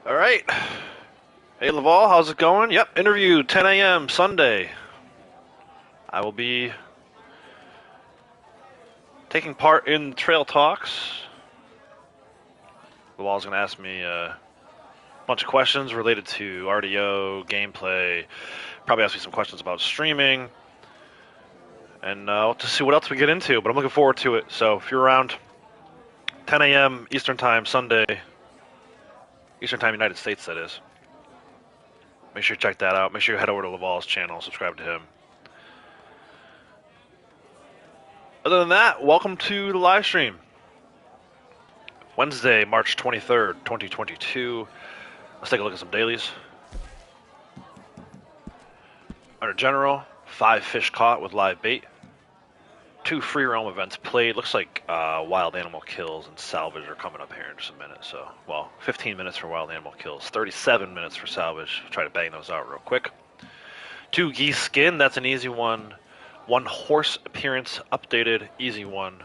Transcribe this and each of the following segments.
All right. Hey, Laval, how's it going? Yep, interview 10 a.m. Sunday. I will be taking part in trail talks. Laval's going to ask me a bunch of questions related to RDO, gameplay, probably ask me some questions about streaming, and to see what else we get into, but I'm looking forward to it. So if you're around 10 a.m. Eastern Time Sunday, Eastern Time United States, that is, make sure you check that out. Make sure you head over to Laval's channel, subscribe to him. Other than that, welcome to the live stream. Wednesday, March 23rd, 2022. Let's take a look at some dailies. Under general, 5 fish caught with live bait. 2 free roam events played. Looks like wild animal kills and salvage are coming up here in just a minute. So, well, 15 minutes for wild animal kills, 37 minutes for salvage. Try to bang those out real quick. 2 geese skin, that's an easy one. 1 horse appearance updated, easy one.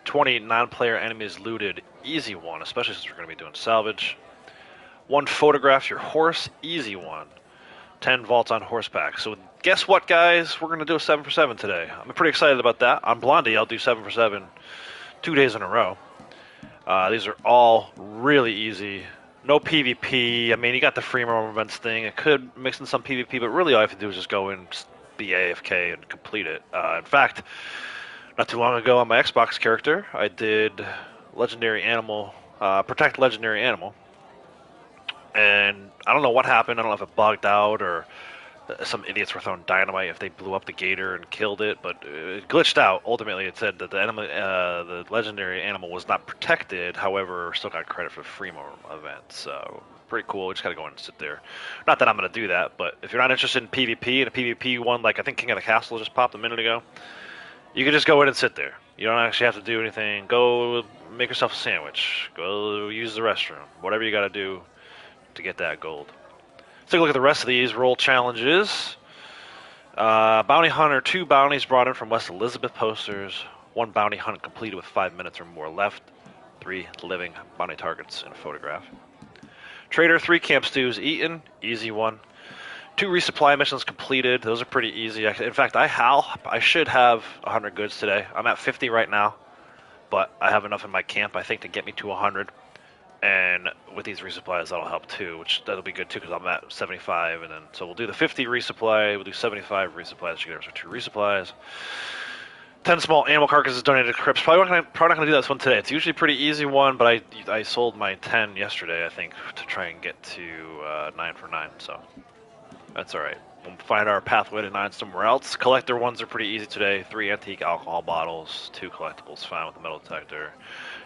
20 non-player enemies looted, easy one, especially since we're going to be doing salvage. 1 photograph your horse, easy one. 10 vaults on horseback. So guess what, guys? We're going to do a 7 for 7 today. I'm pretty excited about that. On Blondie, I'll do 7 for 7 2 days in a row. These are all really easy. No PvP. I mean, you got the free roam events thing. It could mix in some PvP, but really all you have to do is just go in, be AFK, and complete it. In fact, not too long ago on my Xbox character, I did legendary animal, protect legendary animal. And I don't know what happened. I don't know if it bugged out or some idiots were throwing dynamite if they blew up the gator and killed it, but it glitched out. Ultimately, it said that the legendary animal was not protected. However, still got credit for the free roam event. So pretty cool. We just gotta go in and sit there. Not that I'm gonna do that, but if you're not interested in PvP and a PvP one, like I think King of the Castle just popped a minute ago, you can just go in and sit there. You don't actually have to do anything. Go make yourself a sandwich. Go use the restroom. Whatever you gotta do to get that gold. Let's take a look at the rest of these roll challenges. Bounty Hunter, 2 bounties brought in from West Elizabeth posters. 1 bounty hunt completed with 5 minutes or more left. 3 living bounty targets in a photograph. Trader, 3 camp stews eaten, easy one. 2 resupply missions completed. Those are pretty easy. In fact, I should have 100 goods today. I'm at 50 right now, but I have enough in my camp, I think, to get me to 100. And with these resupplies, that'll help too, that'll be good too, because I'm at 75, and then so we'll do the 50 resupply, we'll do 75 resupplies to get us 2 resupplies. 10 small animal carcasses donated to crypts. Probably not gonna do this one today. It's usually a pretty easy one, but I sold my 10 yesterday, I think, to try and get to 9 for 9. So that's all right. We'll find our pathway to 9 somewhere else. Collector ones are pretty easy today. 3 antique alcohol bottles, 2 collectibles found with the metal detector,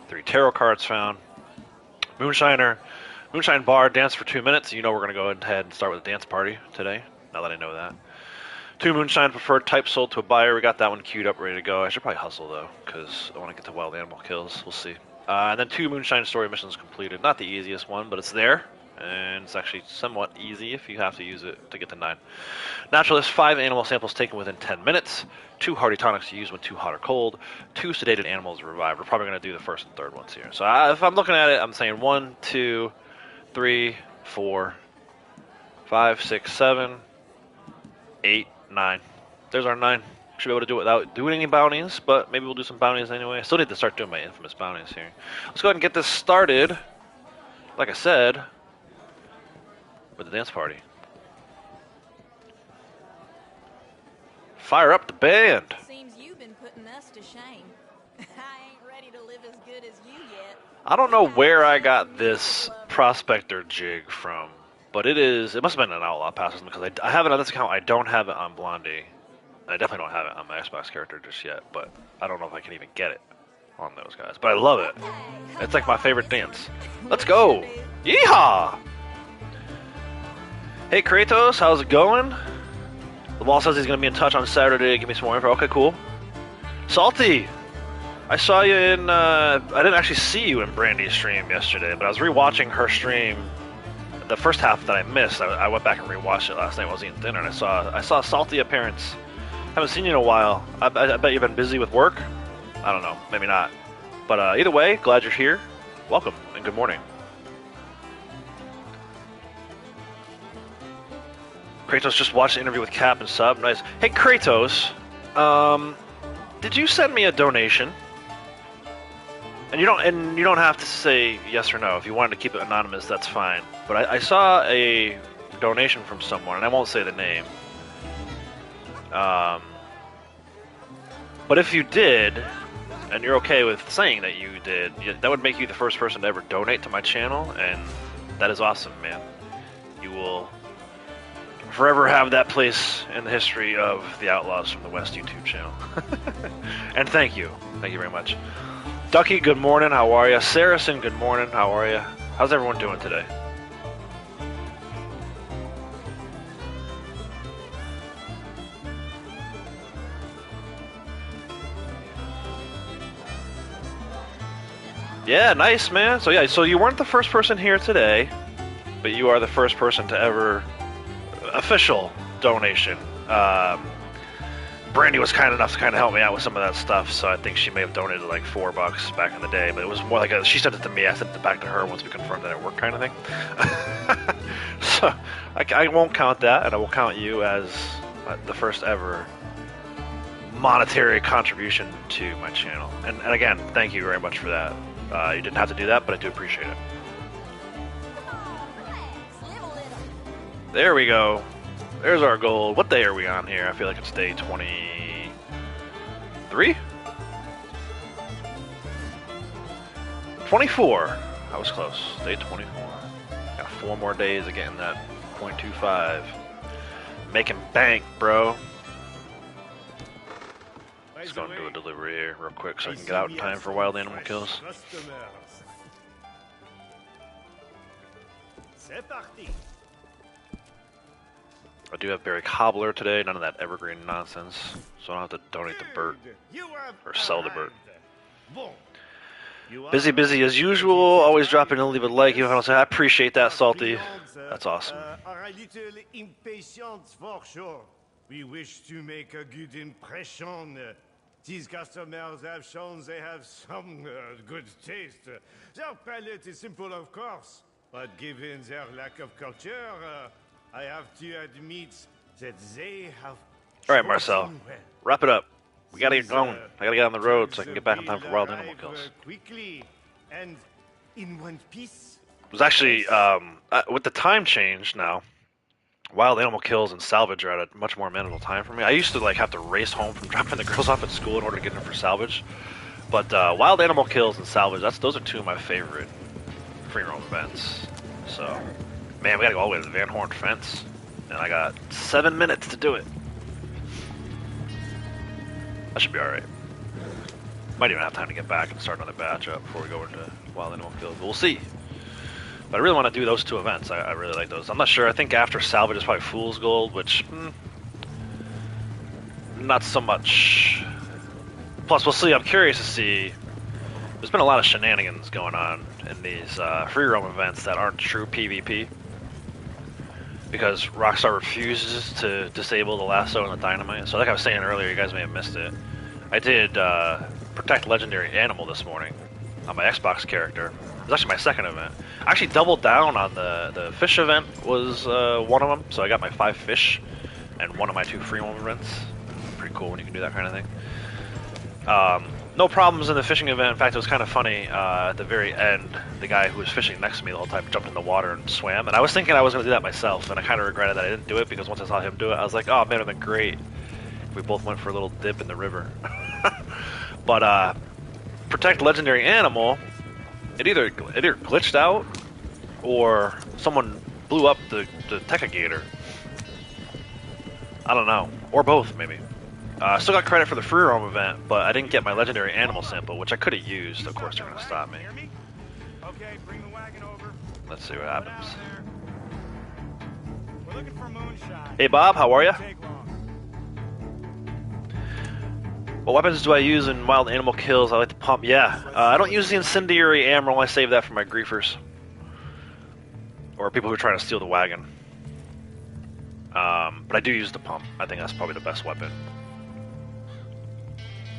3 tarot cards found. Moonshine bar, dance for 2 minutes. You know we're going to go ahead and start with a dance party today, now that I know that. 2 moonshine preferred type sold to a buyer. We got that one queued up, ready to go. I should probably hustle, though, because I want to get to wild animal kills. We'll see. And then 2 moonshine story missions completed. Not the easiest one, but it's there. And it's actually somewhat easy if you have to use it to get to 9. Naturalist, 5 animal samples taken within 10 minutes. 2 hardy tonics to use when too hot or cold. 2 sedated animals revived. We're probably going to do the first and third ones here. So if I'm looking at it, I'm saying 1, 2, 3, 4, 5, 6, 7, 8, 9. There's our 9. Should be able to do it without doing any bounties, but maybe we'll do some bounties anyway. I still need to start doing my infamous bounties here. Let's go ahead and get this started. Like I said, with the dance party. Fire up the band. Seems you've been putting us to shame. I ain't ready to live as good as you yet. I don't know where I got this prospector jig from, but it must have been an outlaw pass because I have it on this account. I don't have it on Blondie. I definitely don't have it on my Xbox character just yet, but I don't know if I can even get it on those guys. But I love it. It's like my favorite dance. Let's go. Yeehaw! Hey Kratos, how's it going? The wall says he's going to be in touch on Saturday to give me some more info. Okay, cool. Salty! I saw you in, I didn't actually see you in Brandy's stream yesterday, but I was rewatching her stream. The first half that I missed, I went back and rewatched it last night while I was eating dinner, and I saw a Salty appearance. Haven't seen you in a while. I bet you've been busy with work? I don't know, maybe not. But either way, glad you're here. Welcome, and good morning. Kratos just watched the interview with Cap and sub. Nice. Hey Kratos, did you send me a donation? And you don't have to say yes or no. If you wanted to keep it anonymous, that's fine. But I saw a donation from someone, and I won't say the name. But if you did, and you're okay with saying that you did, that would make you the first person to ever donate to my channel, and that is awesome, man. You will forever have that place in the history of the Outlaws from the West YouTube channel. And thank you very much. Ducky, good morning, how are you? Saracen, good morning, how are you? How's everyone doing today? Yeah, nice, man. So yeah, so you weren't the first person here today, but you are the first person to ever official donation. Brandy was kind enough to kind of help me out with some of that stuff, so I think she may have donated like $4 back in the day, but it was more like she sent it to me, I sent it back to her once we confirmed that it worked kind of thing. So I won't count that, and I will count you as the first ever monetary contribution to my channel. And again, thank you very much for that. You didn't have to do that, but I do appreciate it. There we go. There's our goal. What day are we on here? I feel like it's day 23? 24. I was close. Day 24. Got 4 more days of getting that 0.25. Making bank, bro. Let's go and do a delivery here real quick so I can get out in time for wild animal kills. I do have berry cobbler today, none of that evergreen nonsense, so I don't have to donate the bird or sell the bird. Busy as usual, always drop in and leave a like. Even if I don't say, I appreciate that, Salty. That's awesome. Are a little impatient for sure. We wish to make a good impression. These customers have shown they have some good taste. Their palate is simple, of course, but given their lack of culture, I have to admit that they have... Alright, Marcel, wrap it up. We gotta get going. I gotta get on the road so I can get back in time for wild animal kills. Quickly and in one piece. It was actually, with the time change now, wild animal kills and salvage are at a much more manageable time for me. I used to like have to race home from dropping the girls off at school in order to get them for salvage. But wild animal kills and salvage, those are 2 of my favorite free roam events. So, man, we gotta go all the way to the Van Horn fence. And I got 7 minutes to do it. That should be alright. Might even have time to get back and start another batch up before we go into wild animal kills. But we'll see. But I really want to do those 2 events. I really like those. I'm not sure. I think after salvage is probably Fool's Gold, which not so much. Plus, we'll see. I'm curious to see. There's been a lot of shenanigans going on in these free roam events that aren't true PvP. Because Rockstar refuses to disable the lasso and the dynamite. So like I was saying earlier, you guys may have missed it. I did Protect Legendary Animal this morning on my Xbox character. It was actually my second event. I actually doubled down on the fish event was one of them. So I got my 5 fish and one of my 2 free roam events. Pretty cool when you can do that kind of thing. No problems in the fishing event. In fact, it was kind of funny. At the very end, the guy who was fishing next to me the whole time jumped in the water and swam. And I was thinking I was going to do that myself, and I kind of regretted that I didn't do it because once I saw him do it, I was like, oh man, it would have been great if we both went for a little dip in the river. But Protect Legendary Animal, it either glitched out or someone blew up the Tekka-gator. I don't know. Or both, maybe. Still got credit for the free roam event, but I didn't get my legendary animal sample, which I could have used. Of course, they're going to stop me. Okay, bring the wagon over. Let's see what happens. We're looking for moonshine. Hey Bob, how are you? Take long. What weapons do I use in wild animal kills? I like to pump. Yeah, I don't use the incendiary ammo. I save that for my griefers. Or people who are trying to steal the wagon. But I do use the pump. I think that's probably the best weapon.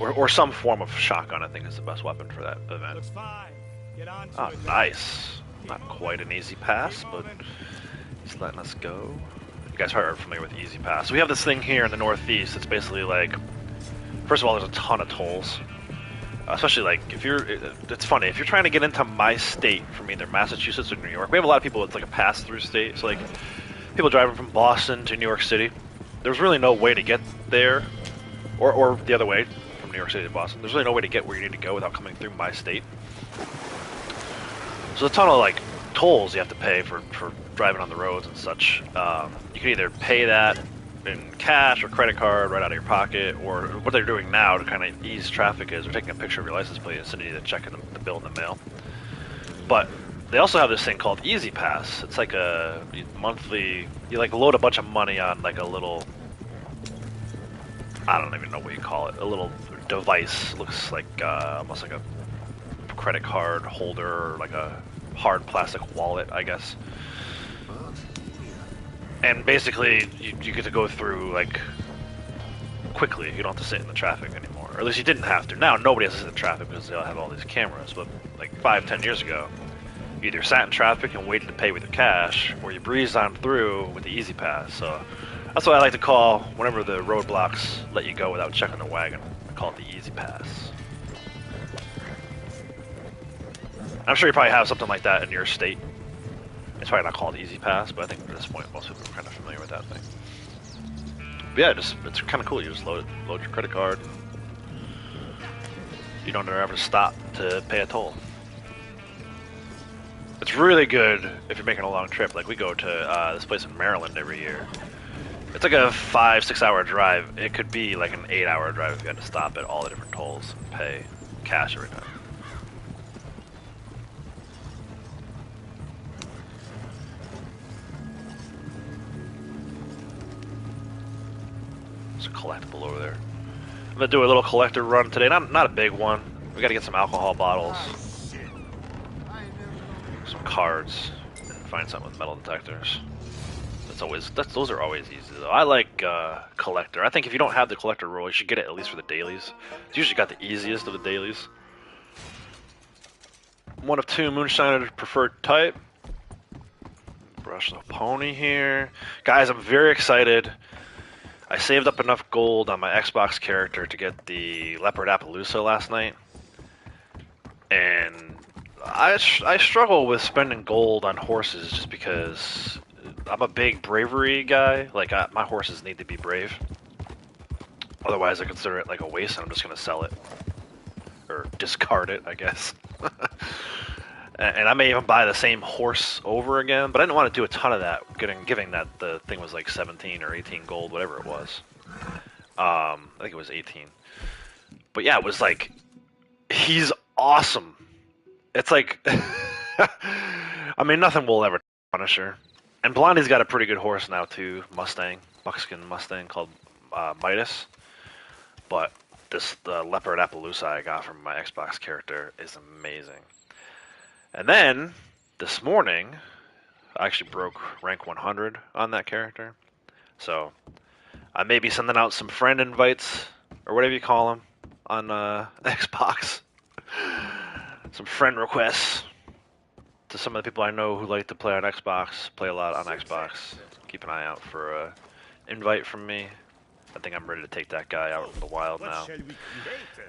Or some form of shotgun, I think, is the best weapon for that event. Looks fine. Get on to Oh, it. nice. Not quite an easy pass, but he's letting us go. You guys are familiar with Easy Pass. We have this thing here in the Northeast. It's basically like, first of all, there's a ton of tolls. Especially like if you're, it's funny if you're trying to get into my state from either Massachusetts or New York. We have a lot of people. It's like a pass-through state. So like people driving from Boston to New York City. There's really no way to get there, or the other way from New York City to Boston. There's really no way to get where you need to go without coming through my state. So there's a ton of like tolls you have to pay for driving on the roads and such. You can either pay that in cash or credit card right out of your pocket, or what they're doing now to kind of ease traffic is they're taking a picture of your license plate and sending you the check and the bill in the mail. But they also have this thing called Easy Pass. It's like a monthly, you like load a bunch of money on like a little, I don't even know what you call it, a little device. Looks like almost like a credit card holder or like a hard plastic wallet, I guess. And basically, you get to go through, like, quickly. You don't have to sit in the traffic anymore. Or at least you didn't have to. Now, nobody has to sit in traffic because they all have all these cameras. But, like, 5-10 years ago, you either sat in traffic and waited to pay with your cash, or you breezed on through with the Easy Pass. So, that's what I like to call, whenever the roadblocks let you go without checking the wagon, I call it the Easy Pass. I'm sure you probably have something like that in your state. It's probably not called Easy Pass, but I think at this point most people are kind of familiar with that thing. But yeah, it's kind of cool. You just load your credit card. You don't ever have to stop to pay a toll. It's really good if you're making a long trip. Like we go to this place in Maryland every year. It's like a 5-6 hour drive. It could be like an 8-hour drive if you had to stop at all the different tolls and pay cash every time. There's a collectible over there. I'm gonna do a little collector run today. Not a big one. We gotta get some alcohol bottles, some cards, and find something with metal detectors. Those are always easy though. I like collector. I think if you don't have the collector role, you should get it at least for the dailies. It's usually got the easiest of the dailies. One of two moonshiner preferred type. Brush the pony here, guys. I'm very excited. I saved up enough gold on my Xbox character to get the Leopard Appaloosa last night, and I struggle with spending gold on horses just because I'm a big bravery guy. Like my horses need to be brave, otherwise I consider it like a waste, and I'm just gonna sell it or discard it, I guess. And I may even buy the same horse over again, but I didn't want to do a ton of that, given that the thing was like 17 or 18 gold, whatever it was. I think it was 18. But yeah, it was like, he's awesome. It's like, I mean, nothing will ever punish her. And Blondie's got a pretty good horse now too, buckskin Mustang called Midas. But the Leopard Appaloosa I got from my Xbox character is amazing. And then, this morning, I actually broke rank 100 on that character. So, I may be sending out some friend invites, or whatever you call them, on Xbox. Some friend requests to some of the people I know who like to play on Xbox, play a lot on Xbox. Keep an eye out for an invite from me. I think I'm ready to take that guy out in the wild now.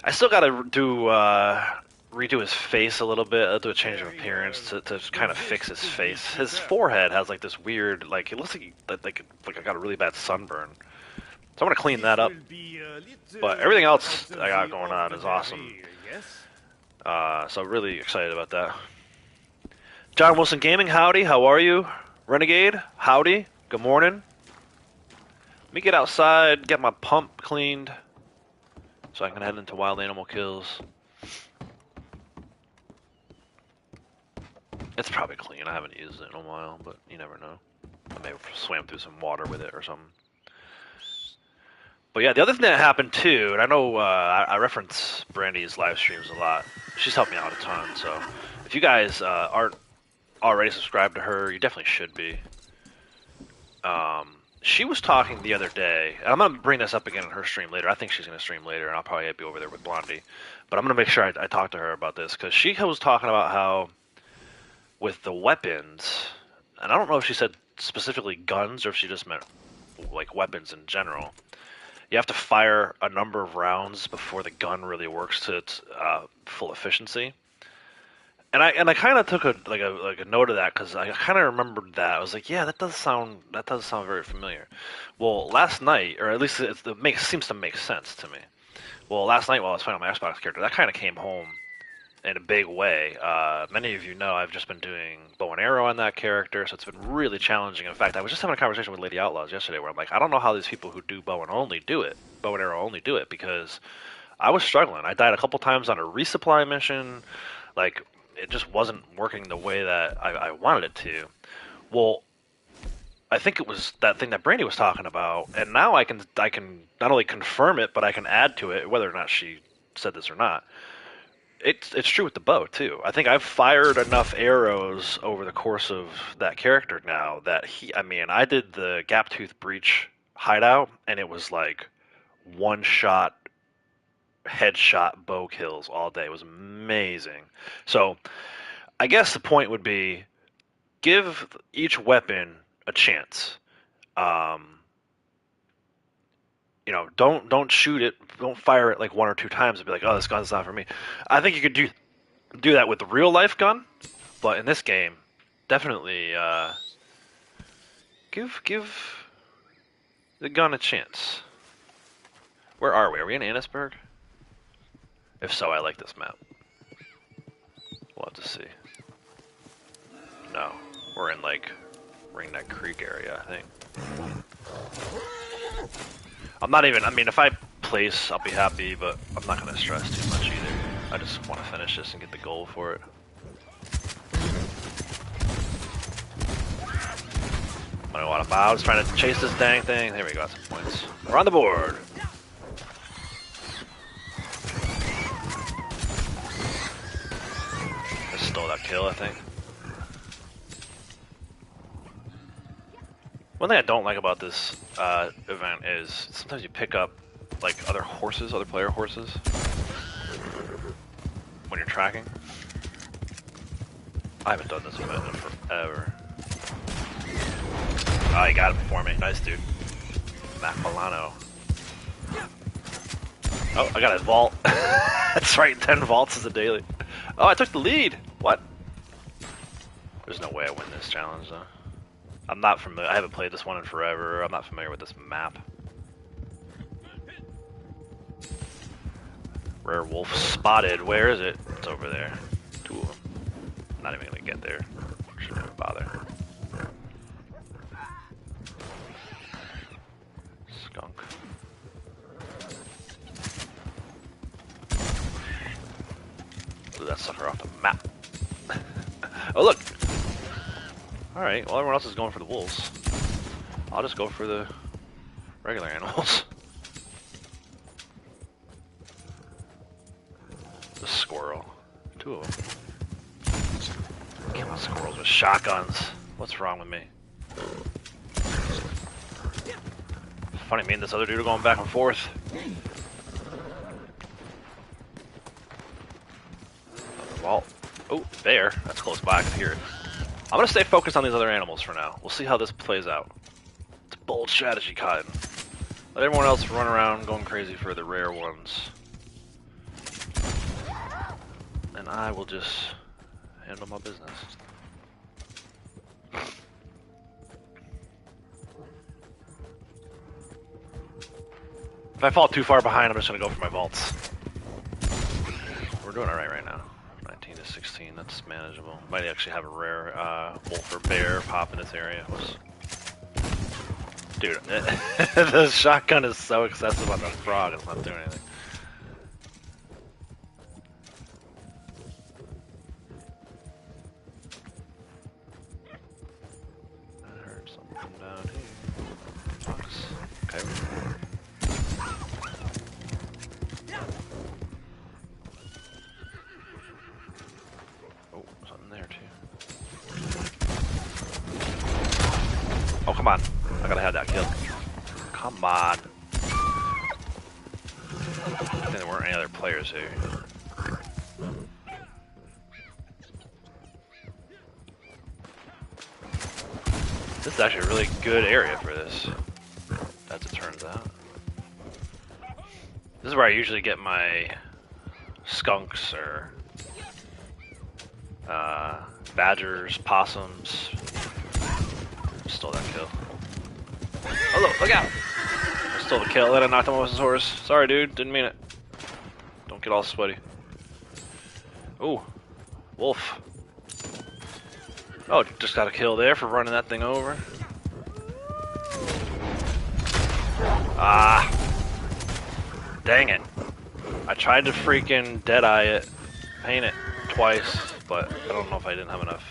I still gotta redo his face a little bit. I'll do a change of appearance to kind of fix his face. His forehead has like this weird, like it looks like I got a really bad sunburn. So I'm gonna clean that up. But everything else I got going on is awesome. So I'm really excited about that. John Wilson Gaming, howdy. How are you? Renegade, howdy. Good morning. Let me get outside, get my pump cleaned, so I can head into wild animal kills. It's probably clean. I haven't used it in a while, but you never know. I may have swam through some water with it or something. But yeah, the other thing that happened too, and I know I reference Brandy's live streams a lot. She's helped me out a ton, so if you guys aren't already subscribed to her, you definitely should be. She was talking the other day, and I'm going to bring this up again in her stream later. I think she's going to stream later, and I'll probably be over there with Blondie. But I'm going to make sure I talk to her about this, because she was talking about how with the weapons, and I don't know if she said specifically guns or if she just meant like weapons in general. You have to fire a number of rounds before the gun really works to its full efficiency. And I kind of took a note of that because I kind of remembered that. I was like, yeah, that does sound very familiar. Well, last night, or at least seems to make sense to me. Well, last night while I was playing on my Xbox character, that kind of came home in a big way. Many of you know I've just been doing bow and arrow on that character, so it's been really challenging. In fact, I was just having a conversation with Lady Outlaws yesterday where I'm like, I don't know how these people who do bow and arrow only do it, because I was struggling. I died a couple times on a resupply mission. Like, it just wasn't working the way that I wanted it to. Well, I think it was that thing that Brandy was talking about, and now I can not only confirm it, but I can add to it, whether or not she said this or not. It's true with the bow too. I think I've fired enough arrows over the course of that character now that I did the Gap Tooth Breach hideout, and it was like one shot headshot bow kills all day. It was amazing. So I guess the point would be give each weapon a chance. Don't shoot it, don't fire it like one or two times and be like, oh, this gun's not for me. I think you could do that with the real life gun, but in this game, definitely give the gun a chance. Where are we? Are we in Annisburg? If so, I like this map. We'll have to see. No, we're in like Ringneck Creek area, I think. I'm not even, if I place, I'll be happy, but I'm not going to stress too much either. I just want to finish this and get the goal for it. I don't know what about. I was trying to chase this dang thing. There we go, got some points. We're on the board. I stole that kill, I think. One thing I don't like about this event is sometimes you pick up like other player horses, when you're tracking. I haven't done this event in forever. Oh, you got it before me. Nice, dude. Mac Milano. Oh, I got a vault. That's right, 10 vaults is a daily. Oh, I took the lead. What? There's no way I win this challenge, though. I'm not familiar. I haven't played this one in forever. I'm not familiar with this map. Rare wolf spotted. Where is it? It's over there. Two of them. I'm not even gonna get there. Shouldn't even bother. Skunk. Blew that sucker off the map. Oh look! Alright, well everyone else is going for the wolves. I'll just go for the regular animals. The squirrel. Two of them. Killing squirrels with shotguns. What's wrong with me? Funny, me and this other dude are going back and forth. Well, oh, bear. That's close by, I can hear it. I'm gonna stay focused on these other animals for now. We'll see how this plays out. It's a bold strategy, Cotton. Let everyone else run around going crazy for the rare ones. And I will just handle my business. If I fall too far behind, I'm just gonna go for my vaults. We're doing alright right now. 19 to 16, that's manageable. Might actually have a rare wolf or bear pop in this area. Whoops. Dude, the shotgun is so excessive on the frog, it's not doing anything. I heard something down here. Fox. Okay. Oh, something there too. Oh, come on. I gotta have that kill. Come on. I think there weren't any other players here. This is actually a really good area for this, as it turns out. This is where I usually get my skunks or badgers, possums. Stole that kill. Oh, look out! I stole the kill, then I knocked him off his horse. Sorry, dude, didn't mean it. Don't get all sweaty. Ooh, wolf. Oh, just got a kill there for running that thing over. Ah. Dang it. I tried to freaking deadeye it, paint it twice, but I don't know if I didn't have enough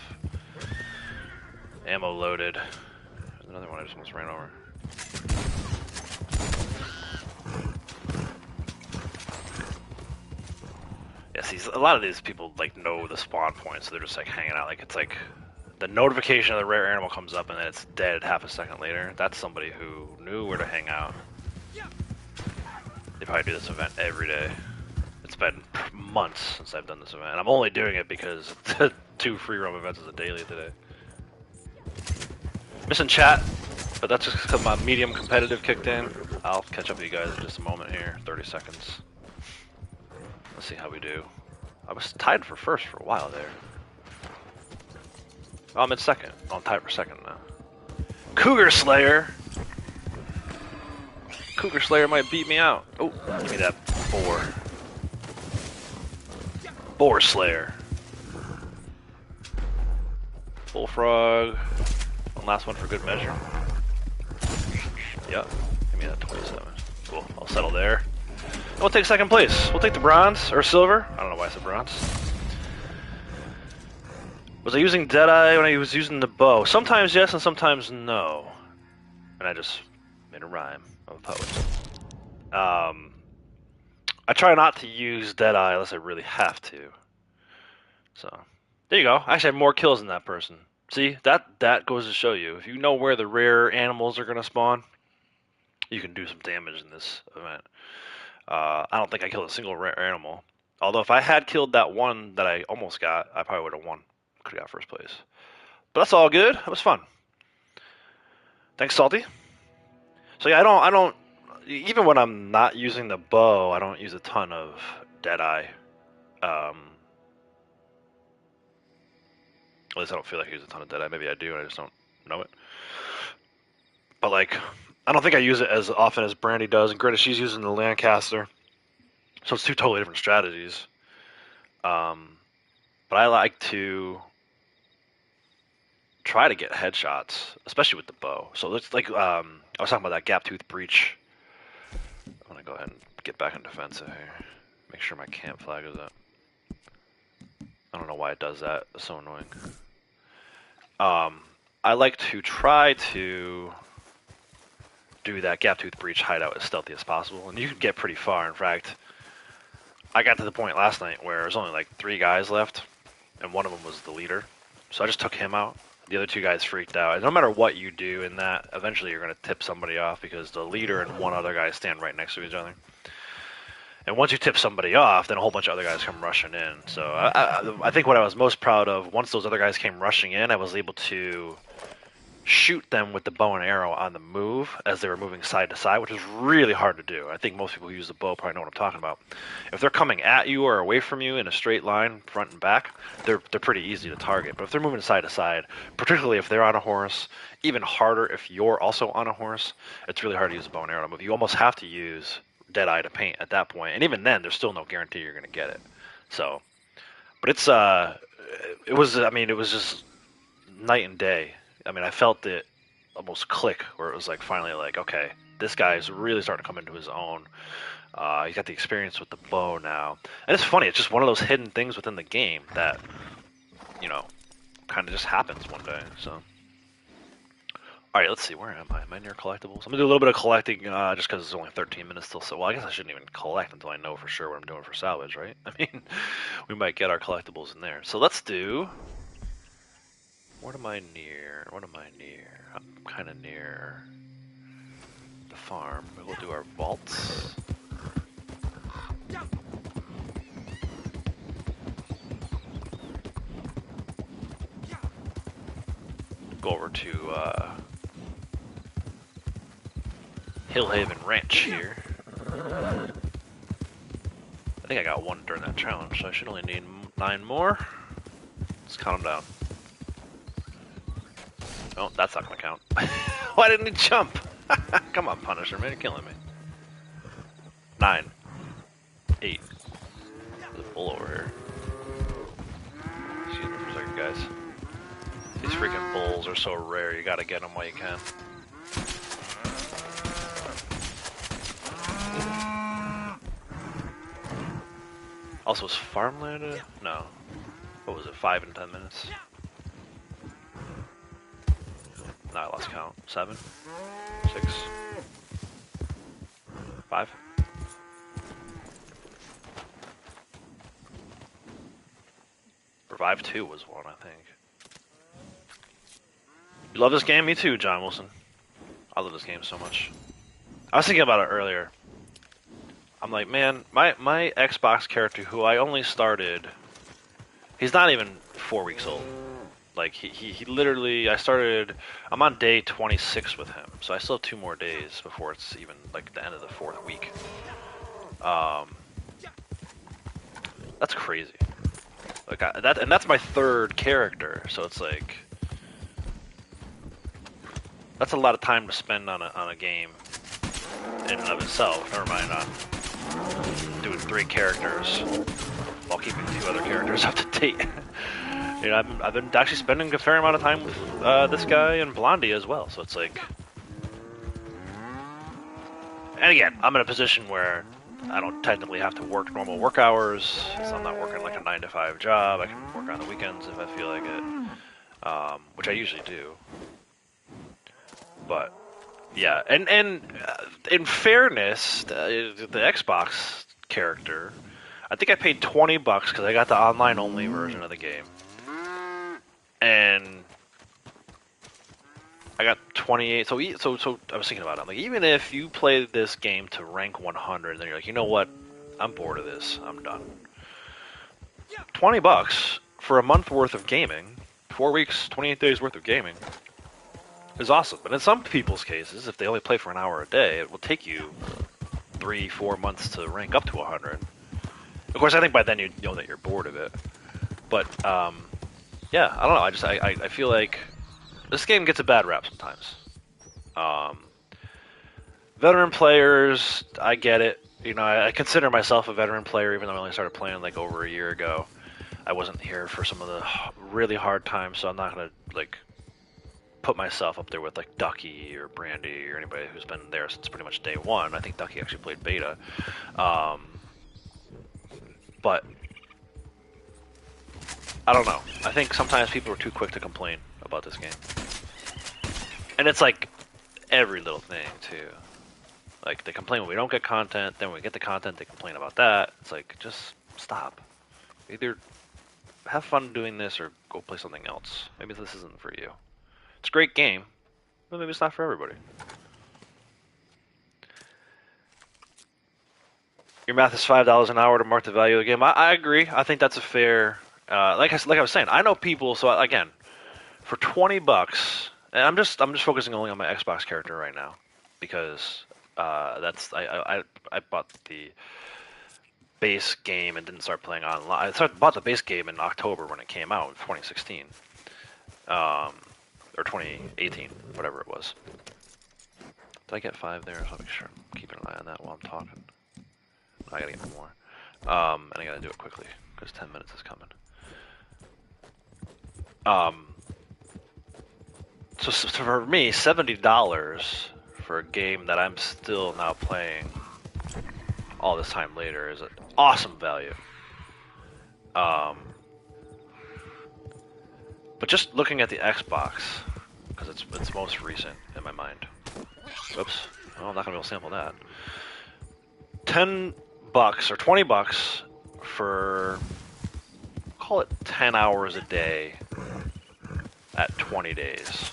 ammo loaded. There's another one I just almost ran over. Yeah, see, a lot of these people like know the spawn point, so they're just like hanging out. Like it's like the notification of the rare animal comes up and then it's dead half a second later. That's somebody who knew where to hang out. They probably do this event every day. It's been months since I've done this event. And I'm only doing it because 2 free roam events is a daily today. Missing chat, but that's just because my medium competitive kicked in. I'll catch up with you guys in just a moment here, 30 seconds. Let's see how we do. I was tied for first for a while there. Oh, I'm in second. Oh, I'm tied for second now. Cougar Slayer! Cougar Slayer might beat me out. Oh, give me that boar. Boar Slayer. Bullfrog. One last one for good measure. Yep. Give me that 27. Cool. I'll settle there. We'll take second place. We'll take the bronze or silver. I don't know why I said bronze. Was I using Deadeye when I was using the bow? Sometimes yes and sometimes no. And I just made a rhyme. I'm a poet. I try not to use Deadeye unless I really have to. So, there you go. I actually have more kills than that person. See, that goes to show you. If you know where the rare animals are going to spawn, you can do some damage in this event. I don't think I killed a single rare animal. Although if I had killed that one that I almost got, I probably would have won. Could have got first place. But that's all good. It was fun. Thanks, Salty. So yeah, I don't, even when I'm not using the bow, I don't use a ton of Deadeye. At least I don't feel like I use a ton of Deadeye. Maybe I do, and I just don't know it. But like, I don't think I use it as often as Brandy does, and granted, she's using the Lancaster, so it's 2 totally different strategies. But I like to try to get headshots, especially with the bow. So let's like, I was talking about that gap tooth breach. I'm gonna go ahead and get back in defensive here. Make sure my camp flag is up. I don't know why it does that. It's so annoying. I like to try to do that gap tooth breach hideout as stealthy as possible, and you can get pretty far. In fact, I got to the point last night where there's only like 3 guys left, and one of them was the leader. So I just took him out. The other 2 guys freaked out. And no matter what you do in that, eventually you're going to tip somebody off because the leader and one other guy stand right next to each other. And once you tip somebody off, then a whole bunch of other guys come rushing in. So I think what I was most proud of, once those other guys came rushing in, I was able to shoot them with the bow and arrow on the move as they were moving side to side, which is really hard to do. I think most people who use the bow probably know what I'm talking about. If they're coming at you or away from you in a straight line, front and back, they're pretty easy to target. But if they're moving side to side, particularly if they're on a horse, even harder if you're also on a horse, it's really hard to use a bow and arrow to move. You almost have to use Deadeye to paint at that point, and even then, there's still no guarantee you're going to get it. So, but it was just night and day. I mean, I felt it almost click, where it was like finally like, okay, this guy's really starting to come into his own. He's got the experience with the bow now, and it's funny. It's just one of those hidden things within the game that, you know, kind of just happens one day. So, all right, let's see. Where am I? Am I near collectibles? I'm gonna do a little bit of collecting, just because it's only 13 minutes till. So, well, I guess I shouldn't even collect until I know for sure what I'm doing for salvage, right? I mean, we might get our collectibles in there. So let's do. What am I near? What am I near? I'm kind of near the farm. We'll do our vaults. Go over to Hillhaven Ranch here. I think I got one during that challenge, so I should only need 9 more. Let's count them down. Oh, that's not gonna count. Why didn't he jump? Come on, Punisher, man, you're killing me. 9. 8. There's a bull over here. Excuse me for a second, guys. These freaking bulls are so rare, you gotta get them while you can. Also, is farmland? No. What was it, 5 and 10 minutes? No, I lost count. 7? 6? 5? Revive 2 was one, I think. You love this game? Me too, John Wilson. I love this game so much. I was thinking about it earlier. I'm like, man, my Xbox character, who I only started, he's not even 4 weeks old. Like, he literally, I'm on day 26 with him, so I still have 2 more days before it's even, like, the end of the 4th week. That's crazy. Like, that's my 3rd character, so it's like, that's a lot of time to spend on a game in and of itself. Never mind on doing 3 characters while keeping 2 other characters up to date. You know, I've been actually spending a fair amount of time with this guy and Blondie as well. So it's like, and again, I'm in a position where I don't technically have to work normal work hours, so I'm not working like a 9-to-5 job. I can work on the weekends if I feel like it, which I usually do. But yeah, and in fairness, the Xbox character, I think I paid $20 because I got the online only version of the game, and I got 28. So I was thinking about it. I'm like, even if you play this game to rank 100, then you're like, you know what? I'm bored of this. I'm done. $20 for a month worth of gaming, 4 weeks, 28 days worth of gaming, is awesome. But in some people's cases, if they only play for an hour a day, it will take you 3-4 months to rank up to 100. Of course, I think by then you know that you're bored of it. But yeah, I don't know. I feel like this game gets a bad rap sometimes. Veteran players, I get it. You know, I consider myself a veteran player, even though I only started playing like over a year ago. I wasn't here for some of the really hard times, so I'm not gonna like put myself up there with like Ducky or Brandy or anybody who's been there since pretty much day one. I think Ducky actually played beta. But I don't know. I think sometimes people are too quick to complain about this game. And it's like every little thing too. Like they complain when we don't get content, then when we get the content they complain about that. It's like, just stop. Either have fun doing this or go play something else. Maybe this isn't for you. It's a great game, but maybe it's not for everybody. Your math is $5 an hour to mark the value of the game. I agree. I think that's a fair. Like I was saying, I know people. So again, for $20, and I'm just focusing only on my Xbox character right now, because that's I bought the base game and didn't start playing online. I bought the base game in October when it came out in 2016, or 2018, whatever it was. Did I get 5 there? So I'll make sure I'm keeping an eye on that while I'm talking. I gotta get more. And I gotta do it quickly, because 10 minutes is coming. So for me, $70 for a game that I'm still now playing all this time later is an awesome value. But just looking at the Xbox, because it's most recent in my mind. Whoops. Oh, I'm not gonna be able to sample that. $10 or $20 for, call it 10 hours a day at 20 days.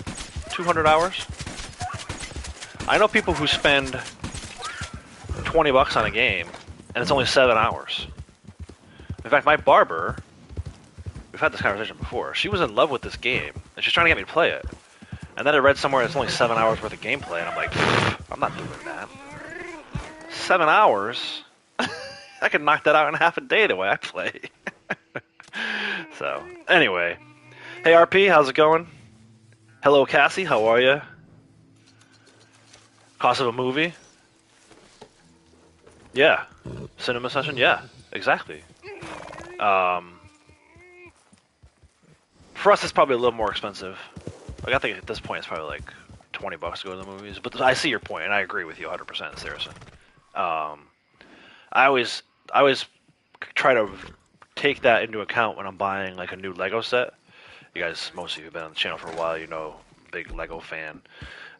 200 hours? I know people who spend $20 on a game and it's only 7 hours. In fact, my barber, we've had this conversation before, she was in love with this game and she's trying to get me to play it. And then I read somewhere it's only 7 hours worth of gameplay, and I'm like, I'm not doing that. 7 hours? I could knock that out in half a day the way I play. So, anyway. Hey, RP, how's it going? Hello, Cassie, how are you? Cost of a movie? Yeah. Cinema session? Yeah, exactly. For us, it's probably a little more expensive. Like, I think at this point, it's probably like $20 to go to the movies. But I see your point, and I agree with you 100%, Saracen. I always try to take that into account when I'm buying like a new Lego set. You guys, most of you have been on the channel for a while, you know, big Lego fan.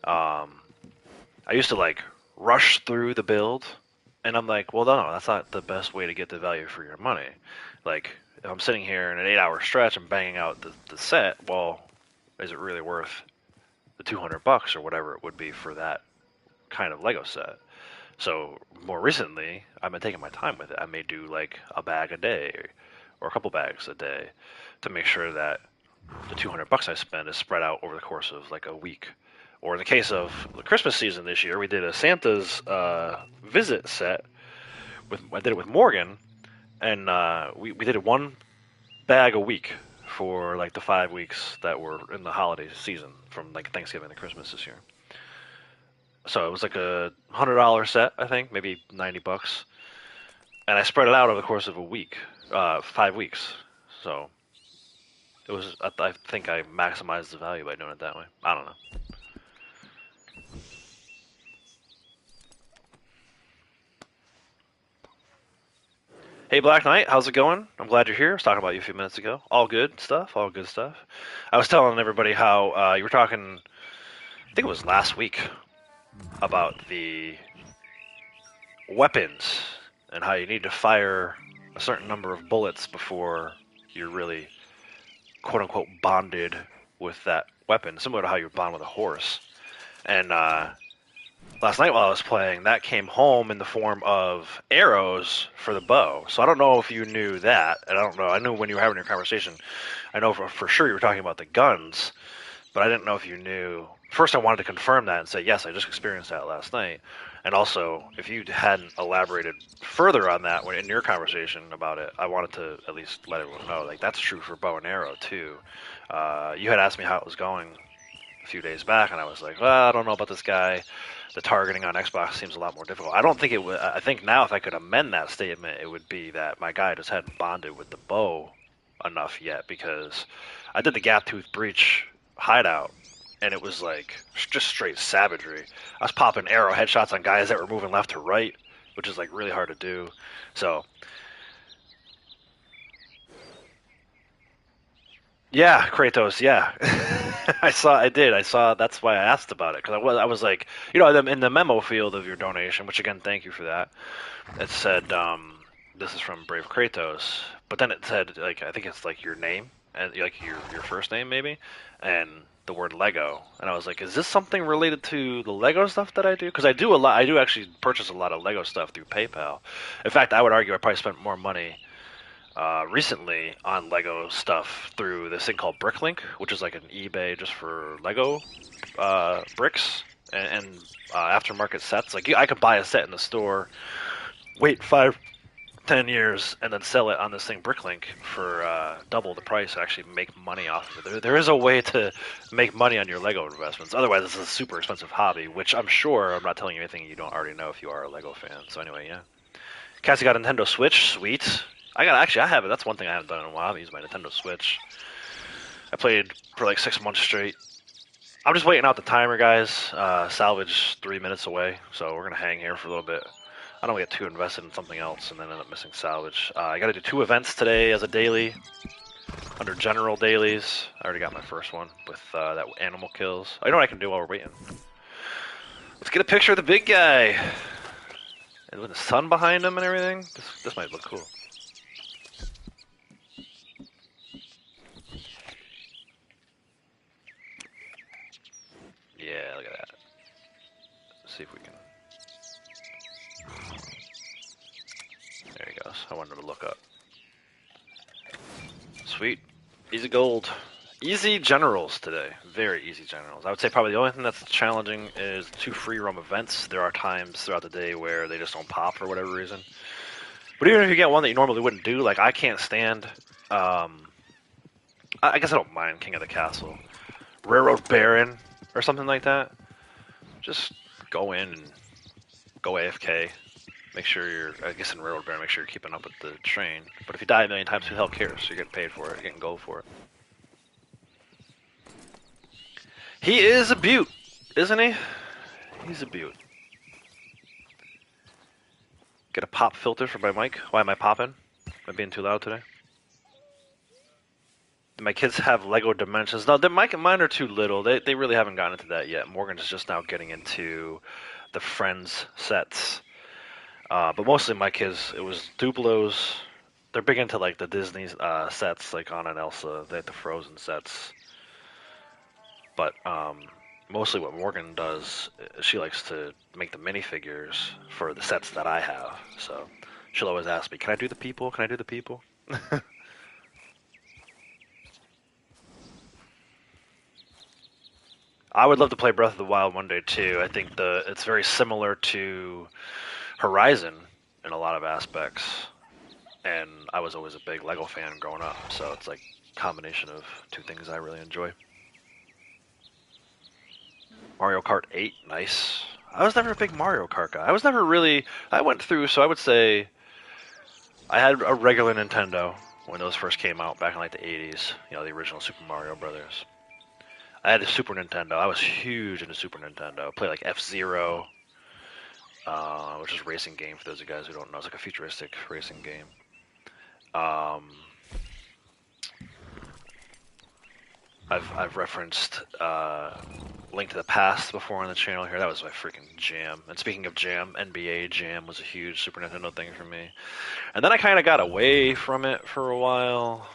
I used to like rush through the build, and I'm like, well, no, that's not the best way to get the value for your money. Like, if I'm sitting here in an 8-hour stretch and banging out the set, well, is it really worth the $200 or whatever it would be for that kind of Lego set? So more recently, I've been taking my time with it. I may do like a bag a day or a couple bags a day to make sure that the $200 I spend is spread out over the course of like a week. Or in the case of the Christmas season this year, we did a Santa's visit set. I did it with Morgan, and we did it one bag a week for like the 5 weeks that were in the holiday season from like Thanksgiving to Christmas this year. So it was like a $100 set, I think, maybe $90, and I spread it out over the course of a week, 5 weeks. So it was. I think I maximized the value by doing it that way. I don't know. Hey Black Knight, how's it going? I'm glad you're here. I was talking about you a few minutes ago. All good stuff. All good stuff. I was telling everybody how you were talking. I think it was last week about the weapons and how you need to fire a certain number of bullets before you're really quote unquote bonded with that weapon, similar to how you bond with a horse. And last night while I was playing, that came home in the form of arrows for the bow. So I don't know if you knew that, and I don't know. I knew when you were having your conversation, I know for sure you were talking about the guns, but I didn't know if you knew. First, I wanted to confirm that and say, yes, I just experienced that last night. And also, if you hadn't elaborated further on that in your conversation about it, I wanted to at least let everyone know, like, that's true for bow and arrow, too. You had asked me how it was going a few days back, and I was like, well, I don't know about this guy. The targeting on Xbox seems a lot more difficult. I don't think it would. I think now, if I could amend that statement, it would be that my guy just hadn't bonded with the bow enough yet, because I did the Gap Tooth Breach hideout, and it was like just straight savagery. I was popping arrow headshots on guys that were moving left to right, which is like really hard to do. So yeah, Kratos, yeah. I saw, that's why I asked about it, because I was like, you know, in the memo field of your donation, which again, thank you for that, it said, this is from Brave Kratos, but then it said, like, I think it's like your name, and like your first name maybe, and the word Lego, and I was like, is this something related to the Lego stuff that I do? Because I do actually purchase a lot of Lego stuff through PayPal. In fact, I would argue I probably spent more money recently on Lego stuff through this thing called Bricklink, which is like an eBay just for Lego bricks and aftermarket sets. Like I could buy a set in the store, wait 5-10 years, and then sell it on this thing Bricklink for double the price and actually make money off of it. There is a way to make money on your Lego investments. Otherwise, it's a super expensive hobby, which I'm sure I'm not telling you anything you don't already know if you are a Lego fan. So anyway, yeah. Cassie got a Nintendo Switch. Sweet. I have it. That's one thing I haven't done in a while. I use my Nintendo Switch. I played for like 6 months straight. I'm just waiting out the timer, guys. Salvage 3 minutes away, so we're gonna hang here for a little bit. I don't get too invested in something else and then end up missing salvage. I got to do 2 events today as a daily under general dailies. I already got my first one with that animal kills. I know what I can do while we're waiting. Let's get a picture of the big guy. And with the sun behind him and everything, this might look cool. Yeah, look at that. Let's see if we can. There he goes. I wanted to look up. Sweet. Easy gold. Easy generals today. Very easy generals. I would say probably the only thing that's challenging is 2 free roam events. There are times throughout the day where they just don't pop for whatever reason. But even if you get one that you normally wouldn't do, like I can't stand. I guess I don't mind King of the Castle, Railroad Baron, or something like that. Just go in and go AFK. Make sure you're, I guess in Railroad Baron, make sure you're keeping up with the train. But if you die a million times, who the hell cares? You're getting paid for it. You're getting gold for it. He is a beaut, isn't he? He's a beaut. Get a pop filter for my mic. Why am I popping? Am I being too loud today? Do my kids have Lego Dimensions? No, mine are too little. They really haven't gotten into that yet. Morgan's just now getting into the Friends sets. But mostly my kids, it was Duplos. They're big into like the Disney sets, like Anna and Elsa. They had the Frozen sets. But mostly what Morgan does, she likes to make the minifigures for the sets that I have. So she'll always ask me, "Can I do the people? Can I do the people?" I would love to play Breath of the Wild one day too. I think it's very similar to Horizon in a lot of aspects, and I was always a big Lego fan growing up, so it's like a combination of two things I really enjoy. Mario Kart 8, nice. I was never a big Mario Kart guy. I was never really. I went through, so I would say I had a regular Nintendo when those first came out back in like the 80s. You know, the original Super Mario Brothers. I had a Super Nintendo. I was huge into Super Nintendo. Played like F-Zero, which is a racing game for those of you guys who don't know. It's like a futuristic racing game. I've referenced Link to the Past before on the channel here. That was my freaking jam. And speaking of jam, NBA Jam was a huge Super Nintendo thing for me. And then I kind of got away from it for a while.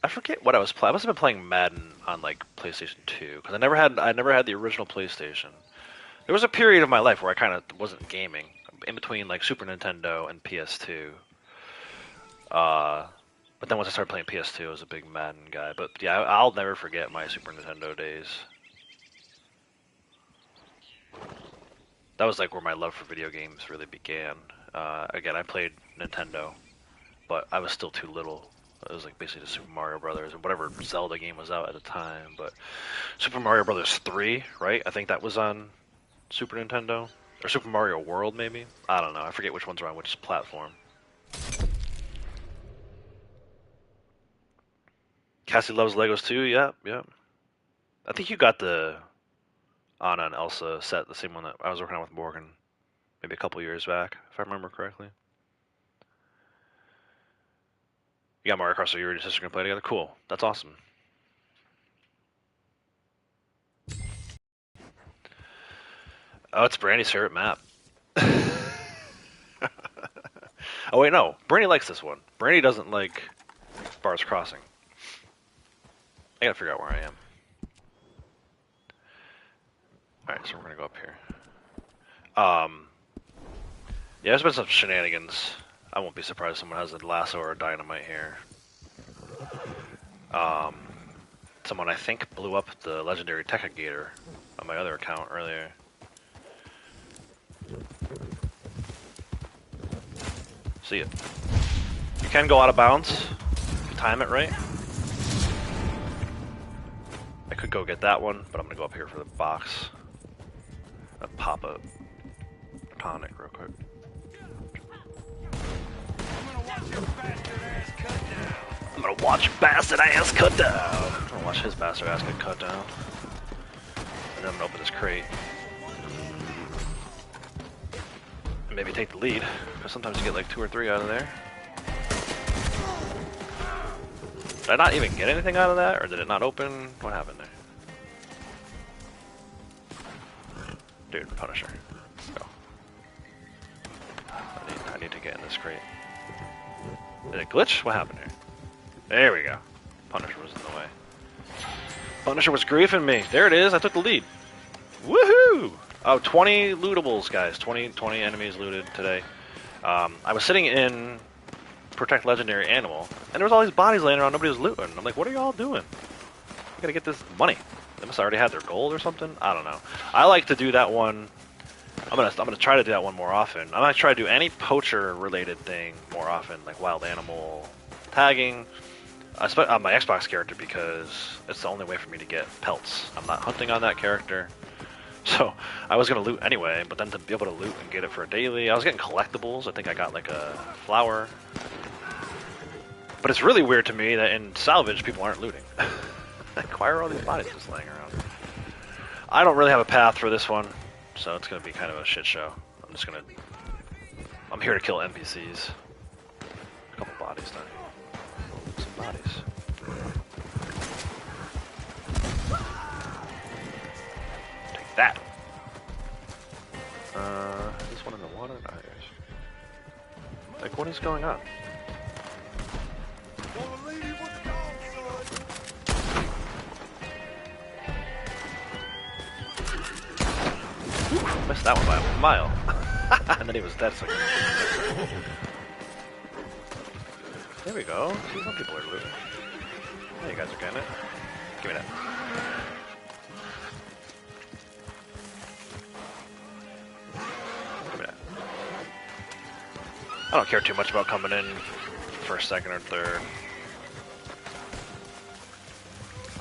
I forget what I was playing. I must have been playing Madden on like PlayStation 2 because I never had the original PlayStation. There was a period of my life where I kind of wasn't gaming in between like Super Nintendo and PS2. But then once I started playing PS2, I was a big Madden guy. But yeah, I'll never forget my Super Nintendo days. That was like where my love for video games really began. Again, I played Nintendo, but I was still too little. It was like basically the Super Mario Brothers and whatever Zelda game was out at the time. But Super Mario Brothers 3, right? I think that was on Super Nintendo. Or Super Mario World, maybe? I don't know. I forget which ones are on which platform. Cassie loves Legos too. Yeah, yeah. I think you got the Anna and Elsa set, the same one that I was working on with Morgan, maybe a couple years back, if I remember correctly. You got Mario Kart, so you and your sister can play together. Cool. That's awesome. Oh, it's Brandy's favorite map. Oh wait, no. Brandy likes this one. Brandy doesn't like Bars Crossing. I gotta figure out where I am. Alright, so we're gonna go up here. Yeah, there's been some shenanigans. I won't be surprised if someone has a lasso or a dynamite here. Someone I think blew up the legendary Tekka on my other account earlier. See it. You can go out of bounds if you time it right. I could go get that one, but I'm gonna go up here for the box. And pop a tonic real quick. I'm gonna watch your bastard ass cut down. I'm gonna watch his bastard ass get cut down. And then I'm gonna open this crate. And maybe take the lead, because sometimes you get like 2 or 3 out of there. Did I not even get anything out of that, or did it not open? What happened there? Dude, Punisher. Go. I need to get in this crate. Did it glitch? What happened here? There we go. Punisher was in the way. Punisher was griefing me. There it is. I took the lead. Woohoo! Oh, 20 lootables, guys. 20 enemies looted today. I was sitting in Protect Legendary Animal, and there was all these bodies laying around. Nobody was looting. I'm like, what are y'all doing? I gotta get this money. They must have already had their gold or something. I don't know. I like to do that one. I'm gonna try to do that one more often. I'm gonna try to do any poacher related thing more often, like wild animal tagging. On my Xbox character because it's the only way for me to get pelts. I'm not hunting on that character. So I was gonna loot anyway, but then to be able to loot and get it for a daily, I was getting collectibles. I think I got like a flower. But it's really weird to me that in salvage people aren't looting. Like, why are all these bodies just laying around? I don't really have a path for this one, so it's gonna be kind of a shit show. I'm here to kill NPCs. A couple bodies down here. Some bodies. Take that. This one in the water? No, here's. Like, what is going on? Missed that one by a mile. And then he was dead. So there we go. See, some people are looting. Yeah, you guys are getting it. Give me that. Give me that. I don't care too much about coming in first, second, or third.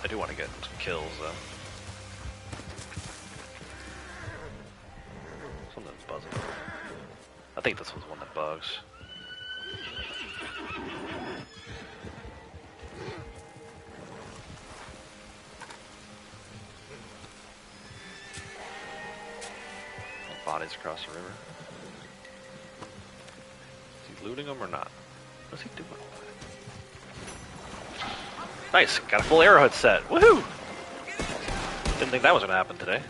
I do want to get some kills, though. Something's buzzing. I think this was one that bugs. Bodies across the river. Is he looting them or not? What's he doing? Nice, got a full arrowhead set. Woohoo! Didn't think that was gonna happen today.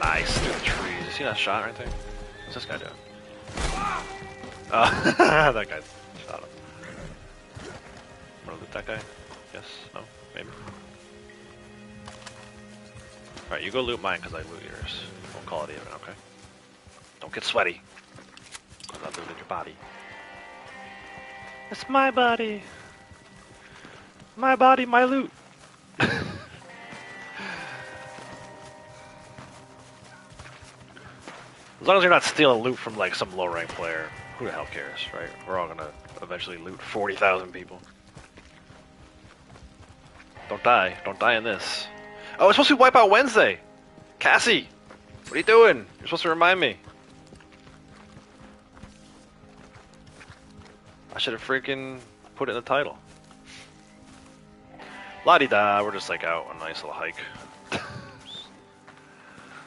Nice, through the trees. You see that shot right there? What's this guy doing? That guy shot him. Wanna loot that guy? Yes? No? Maybe? Alright, you go loot mine because I loot yours. We'll call it even, okay? Don't get sweaty. I'm not looting your body. It's my body! My body, my loot! As long as you're not stealing loot from like some low rank player, who the hell cares, right? We're all gonna eventually loot 40,000 people. Don't die. Don't die in this. Oh, it's supposed to be Wipeout Wednesday! Cassie! What are you doing? You're supposed to remind me. I should have freaking put it in the title. La-di-da, we're just like out on a nice little hike.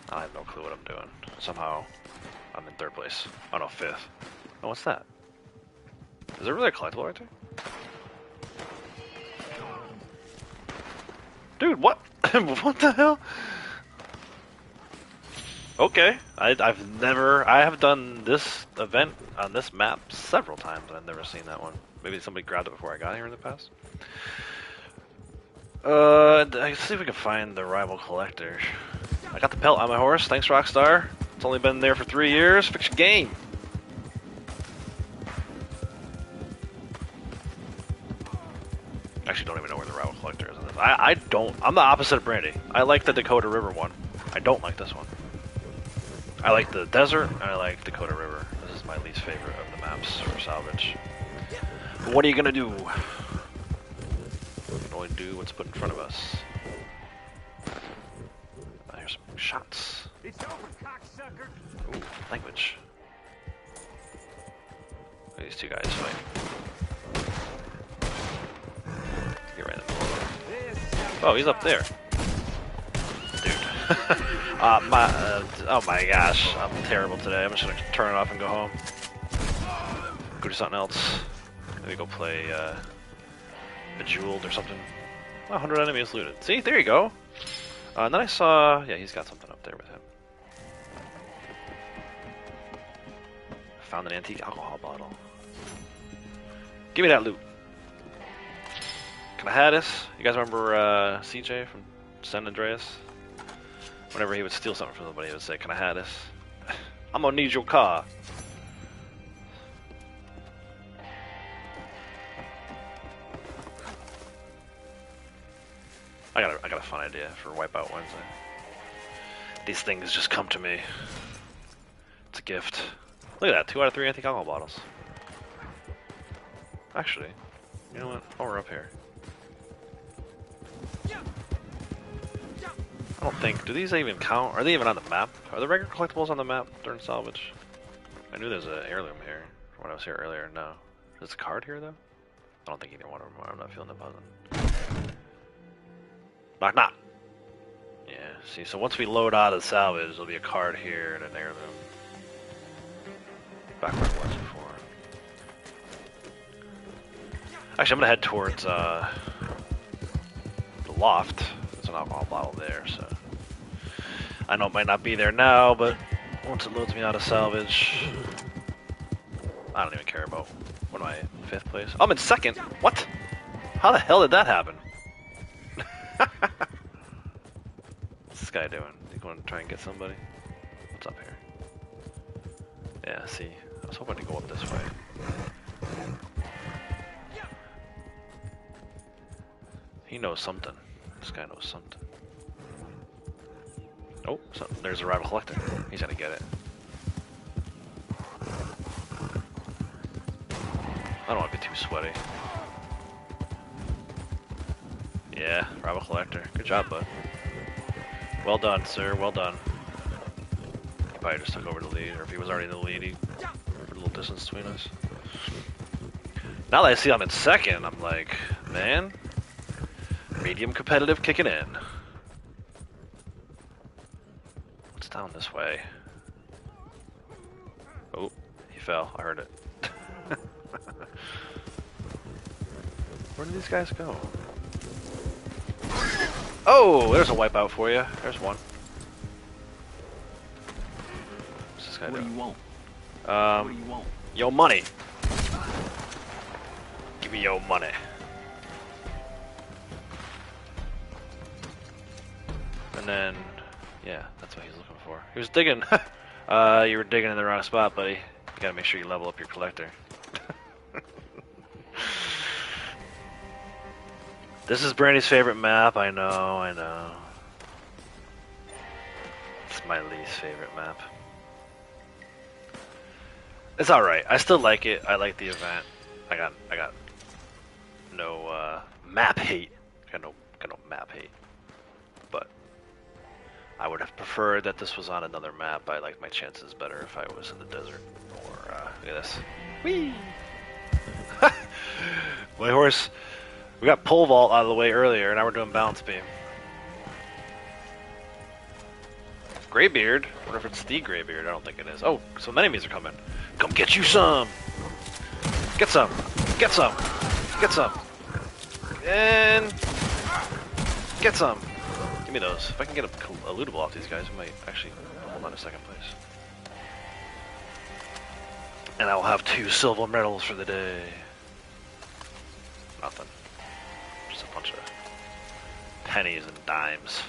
I have no clue what I'm doing. Somehow, I'm in third place. Oh no, fifth. Oh, what's that? Is there really a collectible right there? Dude, what? What the hell? Okay, I have done this event on this map several times and I've never seen that one. Maybe somebody grabbed it before I got here in the past. Let's see if we can find the rival collector. I got the pelt on my horse, thanks Rockstar. It's only been there for 3 years, fix your game. Actually don't even know where the rival collector is in this. I'm the opposite of Brandy. I like the Dakota River one. I don't like this one. I like the desert, and I like Dakota River. This is my least favorite of the maps for salvage. But what are you gonna do? We can only do what's put in front of us. Here's some shots. It's over, cocksucker. Ooh, language. Look at these two guys fight. Get right in the middle. Oh, he's up there. Dude. Oh my gosh, I'm terrible today. I'm just gonna turn it off and go home. Go do something else. Maybe go play Bejeweled or something. Oh, 100 enemies looted. See, there you go. And then I saw, yeah, he's got something up there with him. Found an antique alcohol bottle. Give me that loot. Can I have this? You guys remember CJ from San Andreas? Whenever he would steal something from somebody, he would say, "Can I have this? I'm gonna need your car." I got a fun idea for Wipeout Wednesday. These things just come to me. It's a gift. Look at that, 2 out of 3 anti-alcohol bottles. Actually, you know what? While we're up here. I don't think, do these even count? Are they even on the map? Are the regular collectibles on the map during salvage? I knew there's an heirloom here when I was here earlier. No. Is a card here though? I don't think either one of them are. I'm not feeling the buzzing. Knock knock! Yeah, see, so once we load out of the salvage, there'll be a card here and an heirloom. Back where it was before. Actually, I'm gonna head towards the loft. There's an alcohol bottle there, so I know it might not be there now, but once it loads me out of salvage, I don't even care about. What am I? 5th place? Oh, I'm in 2nd. What? How the hell did that happen? What's this guy doing? He going to try and get somebody? What's up here? Yeah, see, I was hoping to go up this way. He knows something. This guy knows something. Oh, so there's a rival collector. He's gonna get it. I don't want to be too sweaty. Yeah, rival collector. Good job, bud. Well done, sir. Well done. He probably just took over the lead, or if he was already in the lead, he put a little distance between us. Now that I see I'm in 2nd, I'm like, man, medium competitive kicking in. What's down this way? Oh, he fell. I heard it. Where did these guys go? Oh, there's a wipeout for you. There's one. What's this guy doing? What do you want? What do you want? Yo money. Give me yo money. And then, yeah, that's what he's looking for. He was digging. You were digging in the wrong spot, buddy. You gotta make sure you level up your collector. This is Brandy's favorite map, I know. It's my least favorite map. It's alright, I still like it, I like the event. I got no map hate. Got no map hate. But I would have preferred that this was on another map. I liked my chances better if I was in the desert. Or, look at this. Whee! My horse. We got pole vault out of the way earlier, now we're doing balance beam. Graybeard? I wonder if it's the Graybeard. I don't think it is. Oh, some enemies are coming. Come get you some! Get some! Get some! Get some! And... get some! Give me those. If I can get a lootable off these guys, I might actually hold on to 2nd place. And I will have 2 silver medals for the day. Nothing. Just a bunch of pennies and dimes.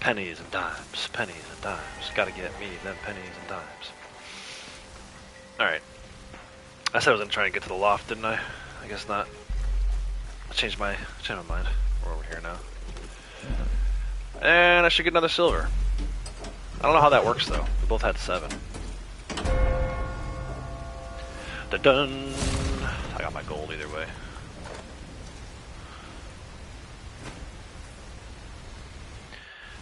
Pennies and dimes. Pennies and dimes. Gotta get me them pennies and dimes. Alright. I said I was gonna try and get to the loft, didn't I? I guess not. I changed my mind. We're over here now. And I should get another silver. I don't know how that works though. We both had 7. Dun-dun! I got my gold either way.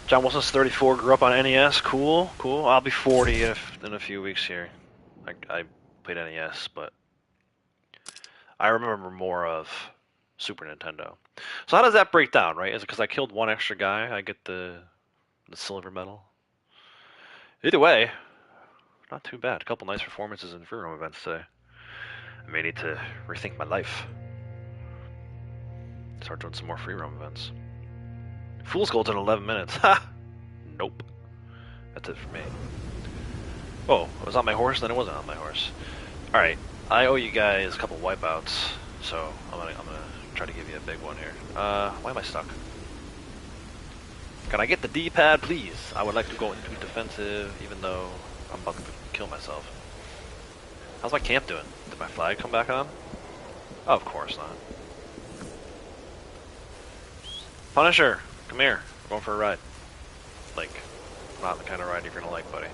John Wilson's 34, grew up on NES. Cool, cool. I'll be 40 in a few weeks here. I played NES, but I remember more of Super Nintendo. So how does that break down, right? Is it because I killed one extra guy, I get the silver medal? Either way, not too bad. A couple nice performances in free roam events today. I may need to rethink my life. Start doing some more free roam events. Fool's Gold's in 11 minutes. Ha! Nope. That's it for me. Oh, it was on my horse, then it wasn't on my horse. Alright, I owe you guys a couple wipeouts, so I'm gonna try to give you a big one here. Why am I stuck? Can I get the D-pad, please? I would like to go into defensive, even though I'm about to kill myself. How's my camp doing? Did my flag come back on? Oh, of course not. Punisher, come here. We're going for a ride. Like, not the kind of ride you're gonna like, buddy.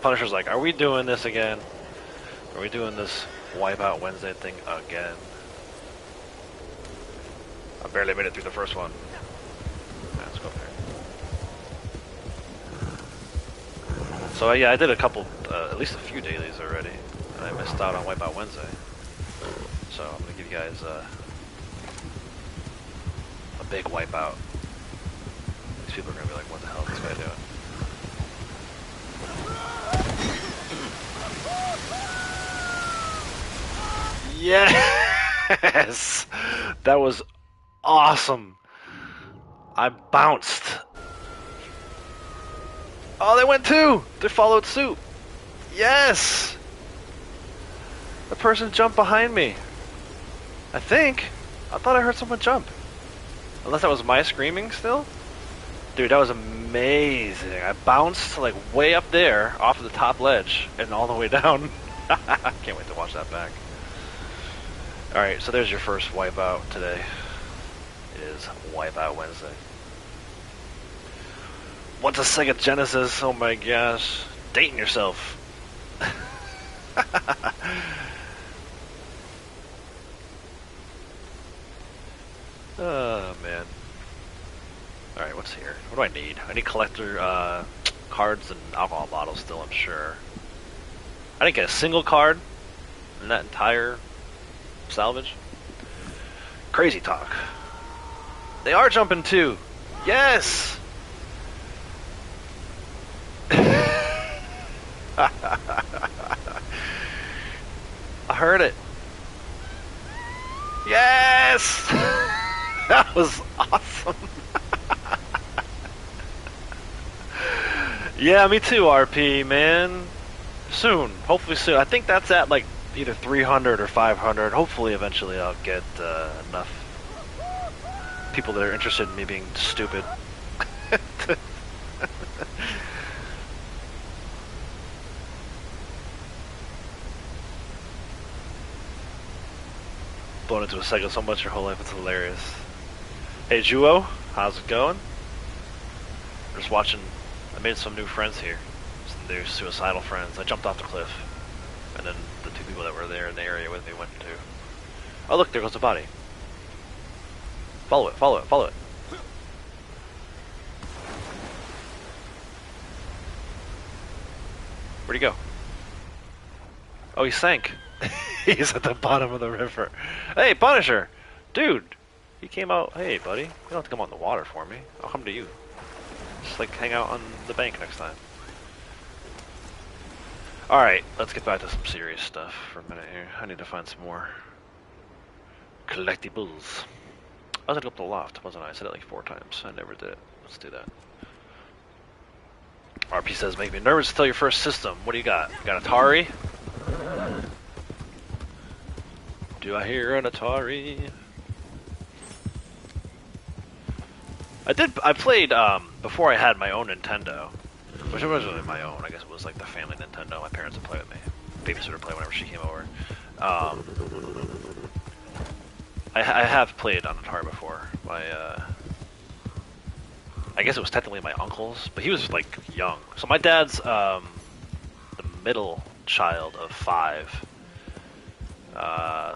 Punisher's like, are we doing this again? Are we doing this Wipeout Wednesday thing again? I barely made it through the first one. Yeah, let's go up here. So yeah, I did a couple, at least a few dailies already, and I missed out on Wipeout Wednesday. So I'm gonna give you guys a big wipeout. These people are gonna be like, what the hell is this guy doing? Yes! That was awesome. I bounced. Oh, they went too! They followed suit. Yes! The person jumped behind me. I think. I thought I heard someone jump. Unless that was my screaming still? Dude, that was amazing. I bounced like way up there off of the top ledge and all the way down. Can't wait to watch that back. Alright, so there's your first wipeout today. It is Wipeout Wednesday. What's a Sega Genesis? Oh my gosh. Dating yourself. Oh man. Alright, what's here? What do I need? I need collector cards and alcohol bottles still, I'm sure. I didn't get a single card in that entire salvage. Crazy talk. They are jumping too. Yes! I heard it. Yes! That was awesome. Yeah, me too, RP, man. Soon. Hopefully soon. I think that's at like either 300 or 500. Hopefully eventually I'll get enough people that are interested in me being stupid. Blown into a cycle so much your whole life, it's hilarious. Hey Juo, how's it going? Just watching. I made some new friends here. Some new suicidal friends. I jumped off the cliff. And then the two people that were there in the area with me went to. Oh look, there goes the body. Follow it, follow it, follow it. Where'd he go? Oh, he sank. He's at the bottom of the river. Hey, Punisher! Dude! He came out. Hey, buddy. You don't have to come out in the water for me. I'll come to you. Just like hang out on the bank next time. Alright, let's get back to some serious stuff for a minute here. I need to find some more collectibles. I was gonna go up the loft, wasn't I? I said it like 4 times. I never did it. Let's do that. RP says, make me nervous to tell your first system. What do you got? You got Atari? Do I hear an Atari? I played, before I had my own Nintendo, which wasn't really my own, I guess it was like the family Nintendo. My parents would play with me. Babysitter would play whenever she came over. I have played on Atari before. I guess it was technically my uncle's, but he was like young. So my dad's the middle child of 5.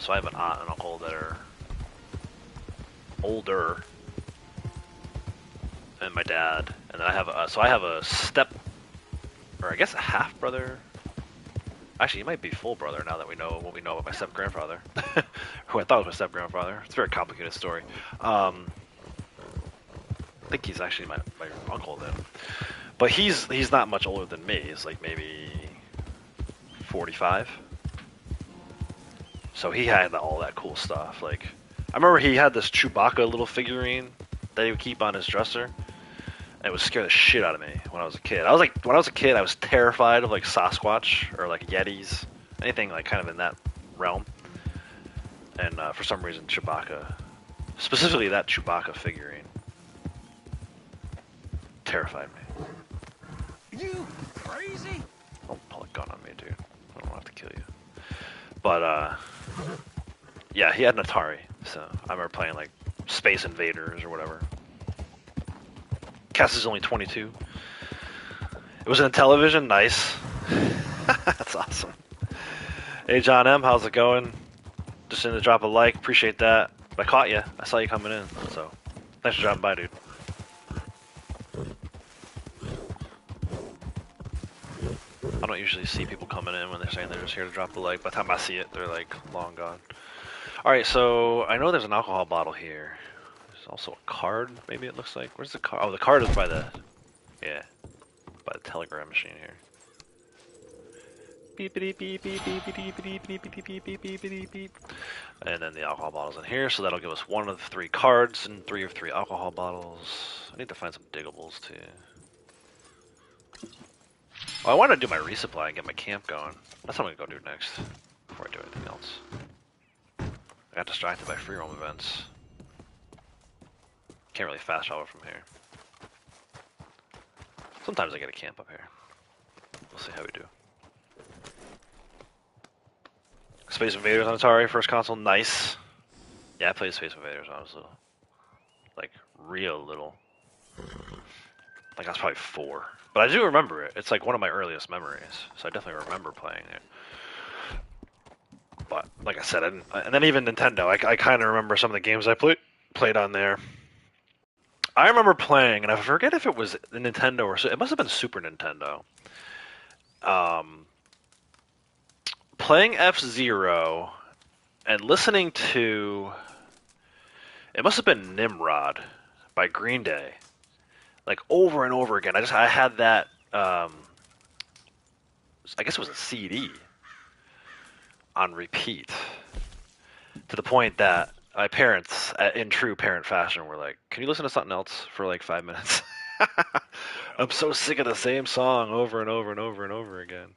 So I have an aunt and uncle that are older than my dad, and then I have a step, or I guess a half brother. Actually, he might be full brother now that we know what we know about my step grandfather, who I thought was my step grandfather. It's a very complicated story. I think he's actually my uncle then, but he's not much older than me. He's like maybe 45. So he had all that cool stuff. Like, I remember he had this Chewbacca little figurine that he would keep on his dresser. And it would scare the shit out of me when I was a kid. When I was a kid, I was terrified of like Sasquatch or like Yetis, anything like kind of in that realm. And for some reason, Chewbacca, specifically that Chewbacca figurine, terrified me. You crazy? Don't pull a gun on me, dude. I don't have to kill you. But yeah, he had an Atari, so I remember playing like Space Invaders or whatever. Cass is only 22. It was in television. Nice. That's awesome. Hey John M, how's it going? Just in to drop a like. Appreciate that. I caught you. I saw you coming in. So thanks for dropping by, dude. I don't usually see people coming in when they're saying they're just here to drop a like. By the time I see it, they're like long gone. Alright, so I know there's an alcohol bottle here. There's also a card, maybe it looks like. Where's the card? Oh, the card is by the... Yeah. By the telegram machine here. Beep beep beep beep beep beep beep beep beep beep beep beep beep beep. And then the alcohol bottle's in here, so that'll give us 1 of the 3 cards and 3 of 3 alcohol bottles. I need to find some diggables too. Oh, I want to do my resupply and get my camp going. That's what I'm gonna go do next before I do anything else. I got distracted by free roam events. Can't really fast travel from here. Sometimes I get a camp up here. We'll see how we do. Space Invaders on Atari, first console, nice. Yeah, I played Space Invaders when I was little. Like, real little. Like, I was probably 4. But I do remember it. It's like one of my earliest memories. So I definitely remember playing it. But, like I said, and then even Nintendo, I kind of remember some of the games I played on there. I remember playing, and I forget if it was the Nintendo or... It must have been Super Nintendo. Playing F-Zero and listening to... It must have been Nimrod by Green Day. Like, over and over again. I had that... I guess it was a CD on repeat. To the point that my parents, in true parent fashion, were like, can you listen to something else for like 5 minutes? I'm so sick of the same song over and over and over and over again.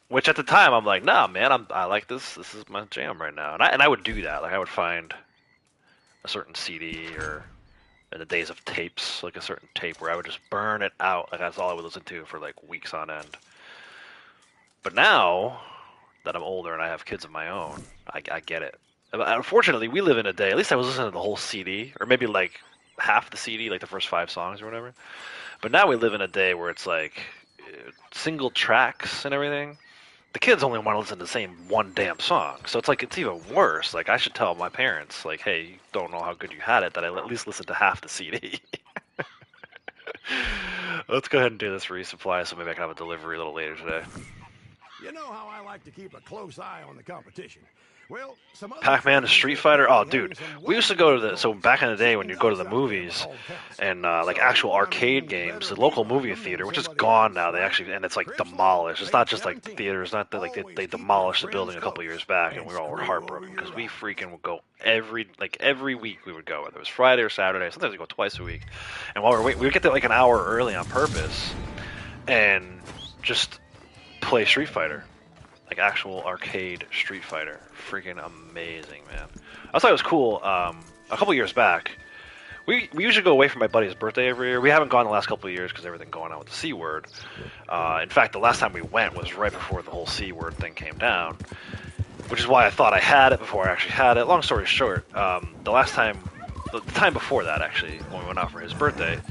Which at the time I'm like, nah, man, I like this. This is my jam right now. And I would do that. Like I would find a certain CD or in the days of tapes, like a certain tape where I would just burn it out. Like that's all I would listen to for like weeks on end. But now that I'm older and I have kids of my own, I get it. Unfortunately, we live in a day, at least I was listening to the whole CD, or maybe like half the CD, like the first 5 songs or whatever. But now we live in a day where it's like single tracks and everything. The kids only want to listen to the same one damn song. So it's like, it's even worse. Like I should tell my parents, like, hey, you don't know how good you had it, that I at least listen to half the CD. Let's go ahead and do this resupply so maybe I can have a delivery a little later today. You know how I like to keep a close eye on the competition. Well, some other Pac-Man, Street Fighter. Oh, dude, we used to go to so back in the day when you go to the movies and like actual arcade games, the local movie theater, which is gone now. And it's like demolished. It's not just like theaters, not that like they demolished the building a couple years back, and we all were heartbroken because we freaking would go every week. We would go, whether it was Friday or Saturday. Sometimes we go twice a week, and while we're waiting, we would get there like an hour early on purpose, and just play Street Fighter. Like actual arcade Street Fighter. Freaking amazing, man. I thought it was cool. A couple years back, we usually go away for my buddy's birthday every year. We haven't gone the last couple of years because everything going on with the C word. In fact, the last time we went was right before the whole C word thing came down, which is why I thought I had it before I actually had it. Long story short, the time before that actually, when we went out for his birthday,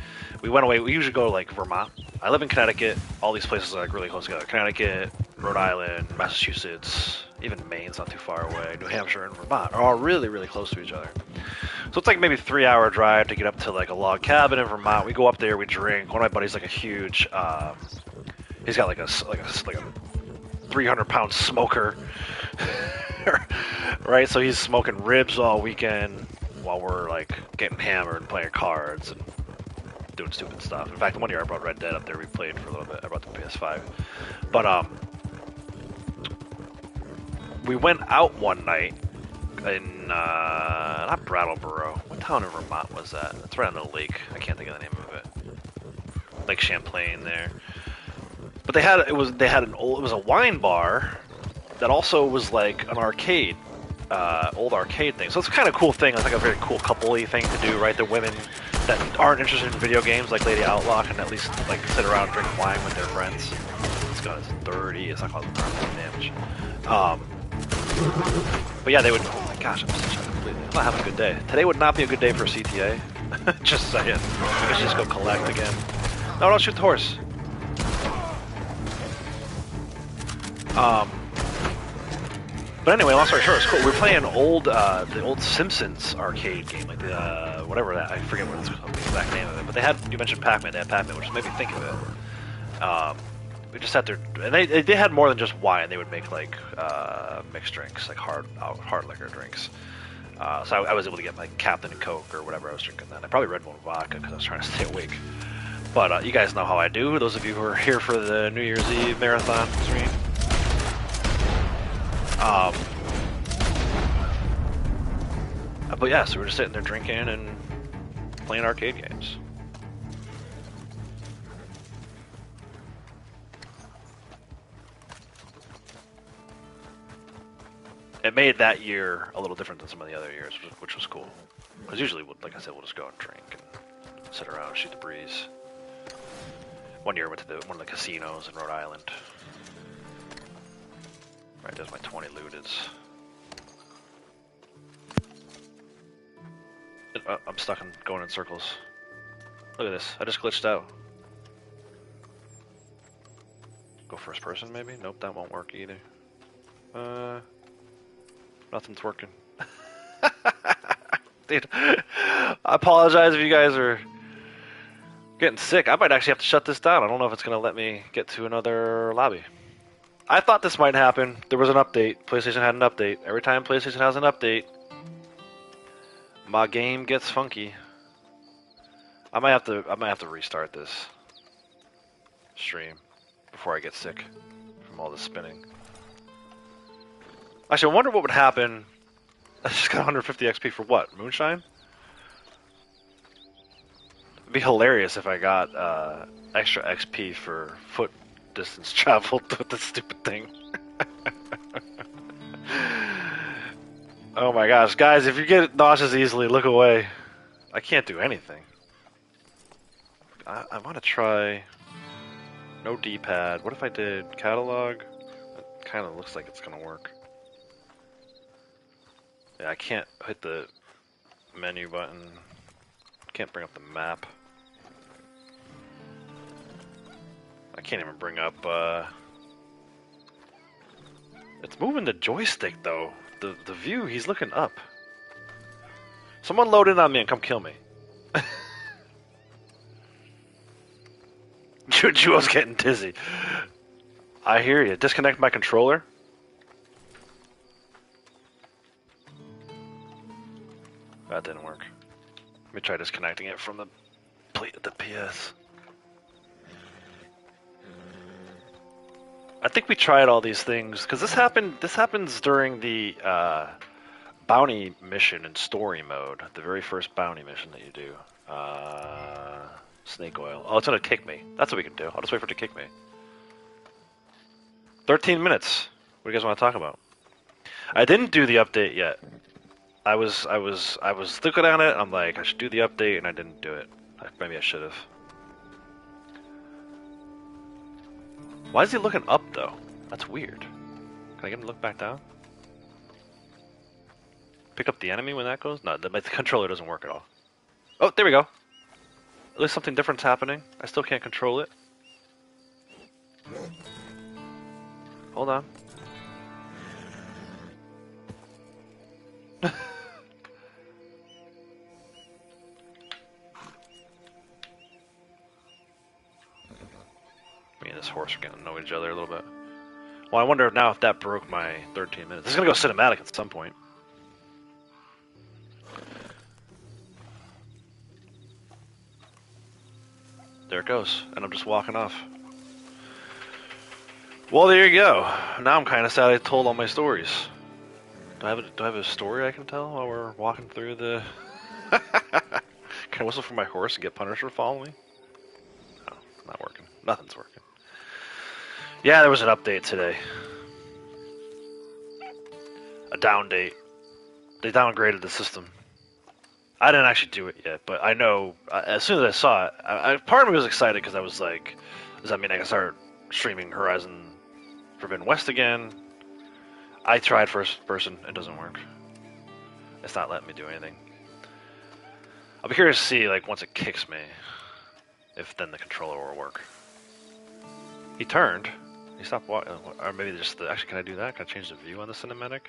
we went away. We usually go to like Vermont. I live in Connecticut. All these places are like really close together. Connecticut, Rhode Island, Massachusetts, even Maine's not too far away. New Hampshire and Vermont are all really, really close to each other. So it's like maybe 3-hour drive to get up to like a log cabin in Vermont. We go up there, we drink. One of my buddies like a huge, he's got like a 300-pound smoker, right? So he's smoking ribs all weekend while we're like getting hammered and playing cards and doing stupid stuff. In fact, one year I brought Red Dead up there. We played for a little bit. I brought the PS5. But we went out one night in not Brattleboro. What town in Vermont was that? It's right on the lake. I can't think of the name of it. Lake Champlain there. But it was a wine bar that also was like an arcade, old arcade thing. So it's kind of cool thing. It's like a very cool couple-y thing to do, right? The women that aren't interested in video games, like Lady Outlaw, can at least like sit around and drink wine with their friends. It's got 30. It's not called damage. But yeah, they would. Oh my gosh, I'm such a completely I'm not having a good day. Today would not be a good day for a CTA. Just saying. I should just go collect again. No, don't shoot the horse. But anyway, long story short, it's cool. We're playing the old Simpsons arcade game, like the whatever that, I forget what the exact name of it. But they had, you mentioned Pac-Man, they had Pac-Man, which made me think of it. We just sat there, and they had more than just wine. They would make like mixed drinks, like hard liquor drinks. So I was able to get like Captain and Coke or whatever I was drinking then. I probably Red Bull and vodka because I was trying to stay awake. But you guys know how I do. Those of you who are here for the New Year's Eve marathon stream. But yeah, so we're just sitting there drinking and playing arcade games. It made that year a little different than some of the other years, which was cool. Because usually, like I said, we'll just go and drink and sit around and shoot the breeze. One year I went to one of the casinos in Rhode Island. Right, there's my 20 looteds. I'm stuck in going in circles. Look at this, I just glitched out. Go first person maybe? Nope, that won't work either. Nothing's working. Dude, I apologize if you guys are getting sick. I might actually have to shut this down. I don't know if it's going to let me get to another lobby. I thought this might happen. There was an update. PlayStation had an update. Every time PlayStation has an update, my game gets funky. I might have to restart this stream before I get sick from all this spinning. Actually, I wonder what would happen. I just got 150 XP for what? Moonshine? It'd be hilarious if I got extra XP for foot distance traveled with this stupid thing. Oh my gosh, guys, if you get nauseous easily, look away. I can't do anything. I want to try no D-pad. What if I did catalog? It kind of looks like it's going to work. Yeah, I can't hit the menu button. Can't bring up the map. I can't even bring up, It's moving the joystick, though. The view, he's looking up. Someone load in on me and come kill me. Jujuo's getting dizzy. I hear you. Disconnect my controller. That didn't work. Let me try disconnecting it from the PS. I think we tried all these things because this happens during the bounty mission in story mode, the very first bounty mission that you do. Snake oil. Oh, it's gonna kick me. That's what we can do. I'll just wait for it to kick me. 13 minutes. What do you guys want to talk about? I didn't do the update yet. I was looking at it. I'm like, I should do the update, and I didn't do it. Maybe I should have. Why is he looking up though? That's weird. Can I get him to look back down? Pick up the enemy when that goes? No, the controller doesn't work at all. Oh, there we go. At least something different's happening. I still can't control it. Hold on. Me and this horse are getting to know each other a little bit. Well, I wonder now if that broke my 13 minutes. This is going to go cinematic at some point. There it goes, and I'm just walking off. Well, there you go. Now I'm kind of sad I told all my stories. Do I have a story I can tell while we're walking through the... Can I whistle for my horse and get punished for following me? No, not working. Nothing's working. Yeah, there was an update today. A down date. They downgraded the system. I didn't actually do it yet, but I know as soon as I saw it, part of me was excited because I was like, does that mean I can start streaming Horizon Forbidden West again? I tried first person, it doesn't work. It's not letting me do anything. I'll be curious to see, like, once it kicks me, if then the controller will work. He turned. He stopped walking. Or maybe just the... Actually, can I do that? Can I change the view on the cinematic?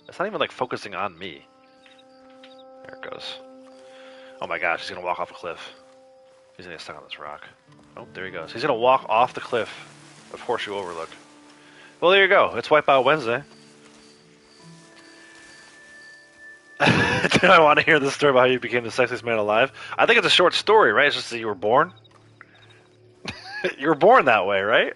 It's not even, like, focusing on me. There it goes. Oh my gosh, he's gonna walk off a cliff. He's gonna get stuck on this rock. Oh, there he goes. He's gonna walk off the cliff of Horseshoe Overlook. Well, there you go. It's Wipeout Wednesday. Do I want to hear the story about how you became the sexiest man alive? I think it's a short story, right? It's just that you were born. You were born that way, right?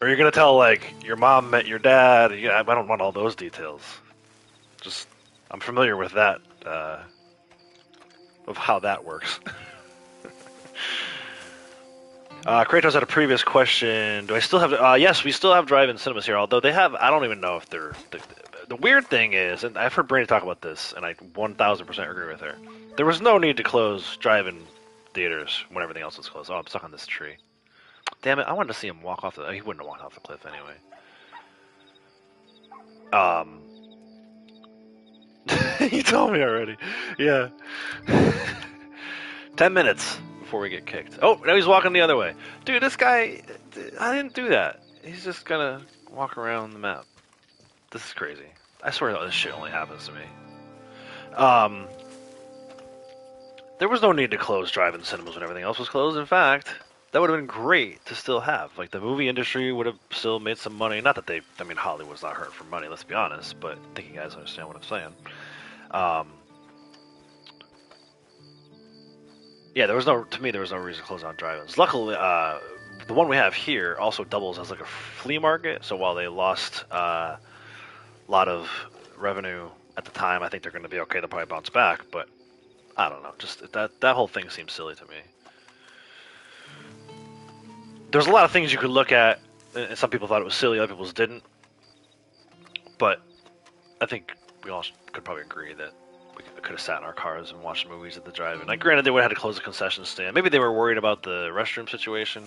Or you're gonna tell, like, your mom met your dad. I don't want all those details. Just, I'm familiar with that, of how that works. Kratos had a previous question. Do I still have... yes, we still have drive-in cinemas here, although they have... I don't even know if they're... The weird thing is, and I've heard Brady talk about this, and I 1000% agree with her, there was no need to close drive-in theaters when everything else was closed. Oh, I'm stuck on this tree. Damn it, I wanted to see him walk off the... He wouldn't have walked off the cliff anyway. He told me already. Yeah. 10 minutes before we get kicked. Oh, now he's walking the other way. Dude, this guy... I didn't do that. He's just gonna walk around the map. This is crazy. I swear this shit only happens to me. There was no need to close drive-in cinemas when everything else was closed. In fact, that would have been great to still have. Like, the movie industry would have still made some money. Not that they... I mean, Hollywood's not hurt for money, let's be honest, but I think you guys understand what I'm saying. Yeah, there was no... To me, there was no reason to close down drive-ins. Luckily, the one we have here also doubles as, like, a flea market, so while they lost a lot of revenue at the time, I think they're going to be okay. They'll probably bounce back, but I don't know. Just that whole thing seems silly to me. There's a lot of things you could look at, and some people thought it was silly, other people didn't. But I think we all could probably agree that we could have sat in our cars and watched movies at the drive-in. Like, granted, they would have had to close the concession stand. Maybe they were worried about the restroom situation.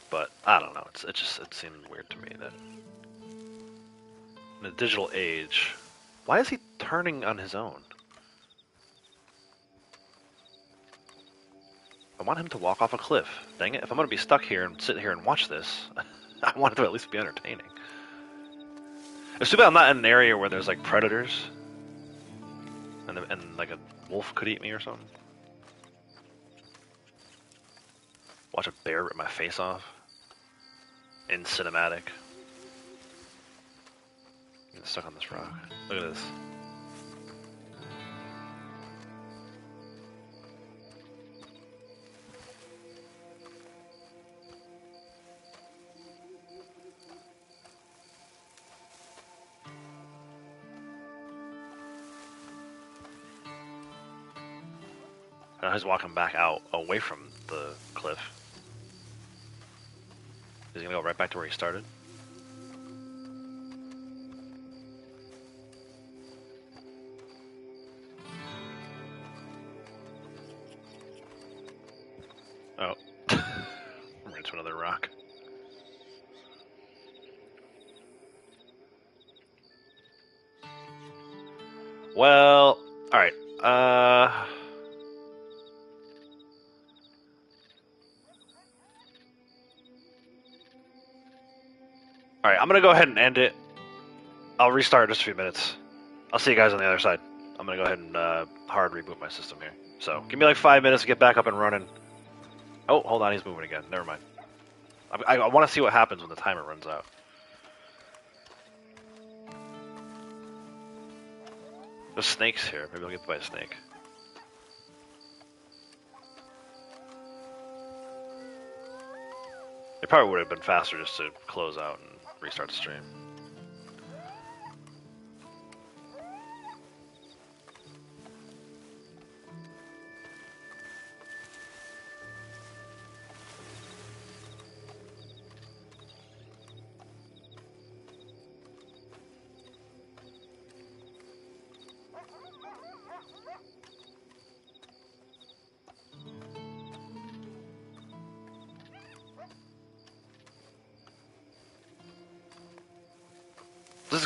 But I don't know. It seemed weird to me that in the digital age, why is he turning on his own? I want him to walk off a cliff. Dang it! If I'm gonna be stuck here and sit here and watch this, I want it to at least be entertaining. It's too bad I'm not in an area where there's like predators, and like a wolf could eat me or something. Watch a bear rip my face off. In cinematic. I'm stuck on this rock. Look at this. Now he's walking back out away from the cliff. Is he gonna go right back to where he started? Oh. I'm into another rock. Well, alright. Alright, I'm gonna go ahead and end it. I'll restart in just a few minutes. I'll see you guys on the other side. I'm gonna go ahead and hard reboot my system here. So, give me like 5 minutes to get back up and running. Oh, hold on, he's moving again. Never mind. I want to see what happens when the timer runs out. There's snakes here. Maybe I'll get by a snake. It probably would have been faster just to close out and restart the stream.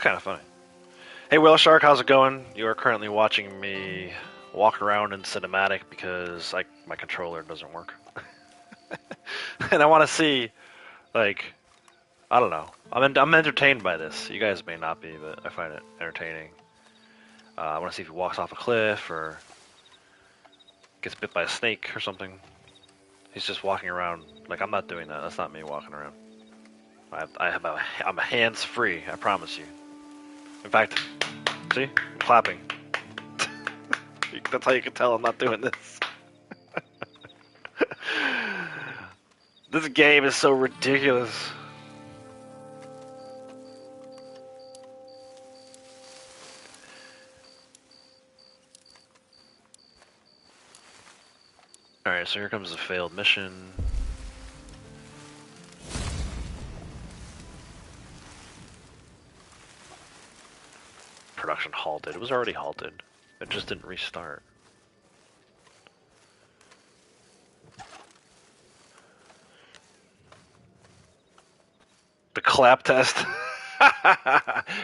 kind of funny. Hey, Whale Shark, how's it going? You are currently watching me walk around in cinematic because my controller doesn't work. And I want to see, like, I don't know. I'm entertained by this. You guys may not be, but I find it entertaining. I want to see if he walks off a cliff or gets bit by a snake or something. He's just walking around. Like, I'm not doing that. That's not me walking around. I'm hands free. I promise you. In fact, see, I'm clapping. That's how you can tell I'm not doing this. This game is so ridiculous. Alright, so here comes the failed mission. Production halted. It was already halted. It just didn't restart. The clap test?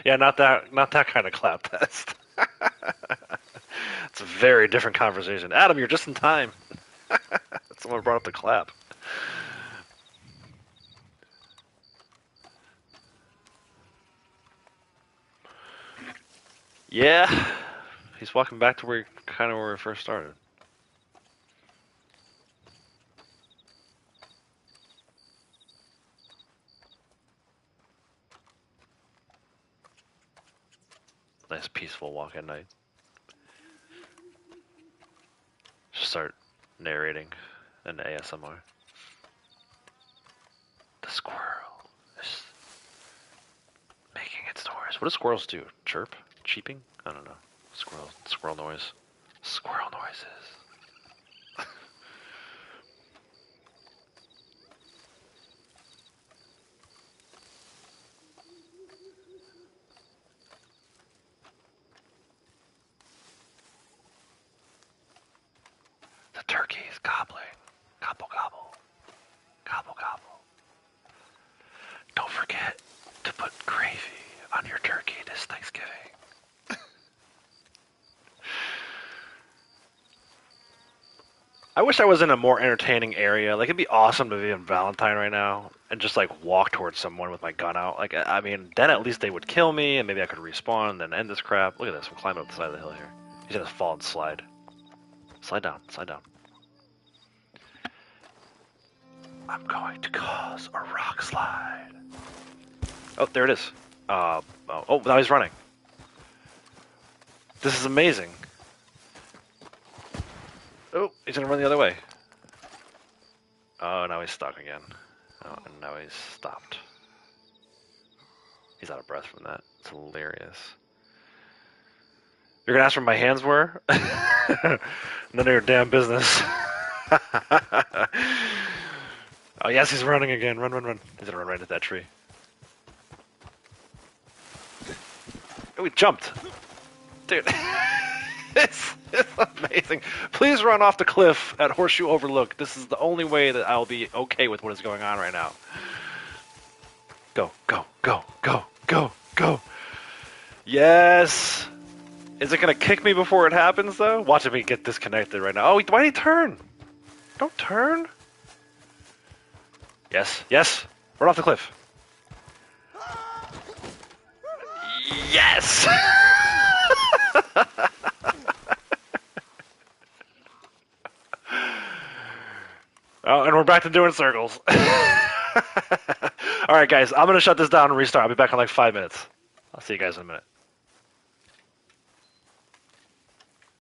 Yeah, not that kind of clap test. It's a very different conversation. Adam, you're just in time. Someone brought up the clap. Yeah, he's walking back to where we first started. Nice peaceful walk at night. Just start narrating an ASMR. The squirrel is making its noise. What do squirrels do? Chirp? Cheeping? I don't know. Squirrel noise. Squirrel noises. The turkey is gobbling. Gobble, gobble. Gobble, gobble. Don't forget to put gravy on your turkey this Thanksgiving. I wish I was in a more entertaining area. Like, it'd be awesome to be in Valentine right now and just, like, walk towards someone with my gun out. Like, I mean, then at least they would kill me and maybe I could respawn and then end this crap. Look at this. I'm climbing up the side of the hill here. He's gonna fall and slide. Slide down. Slide down. I'm going to cause a rock slide. Oh, there it is. Oh, now he's running. This is amazing. Oh, he's gonna run the other way. Oh, now he's stuck again. Oh, and now he's stopped. He's out of breath from that. It's hilarious. You're gonna ask where my hands were? None of your damn business. Oh, yes, he's running again. Run, run, run. He's gonna run right into that tree. Oh, he jumped. Dude. It's amazing. Please run off the cliff at Horseshoe Overlook. This is the only way that I'll be okay with what is going on right now. Go, go, go, go, go, go. Yes. Is it going to kick me before it happens, though? Watch me get disconnected right now. Oh, why did he turn? Don't turn. Yes, yes. Run off the cliff. Yes! Oh, and we're back to doing circles. Alright, guys, I'm going to shut this down and restart. I'll be back in like 5 minutes. I'll see you guys in a minute.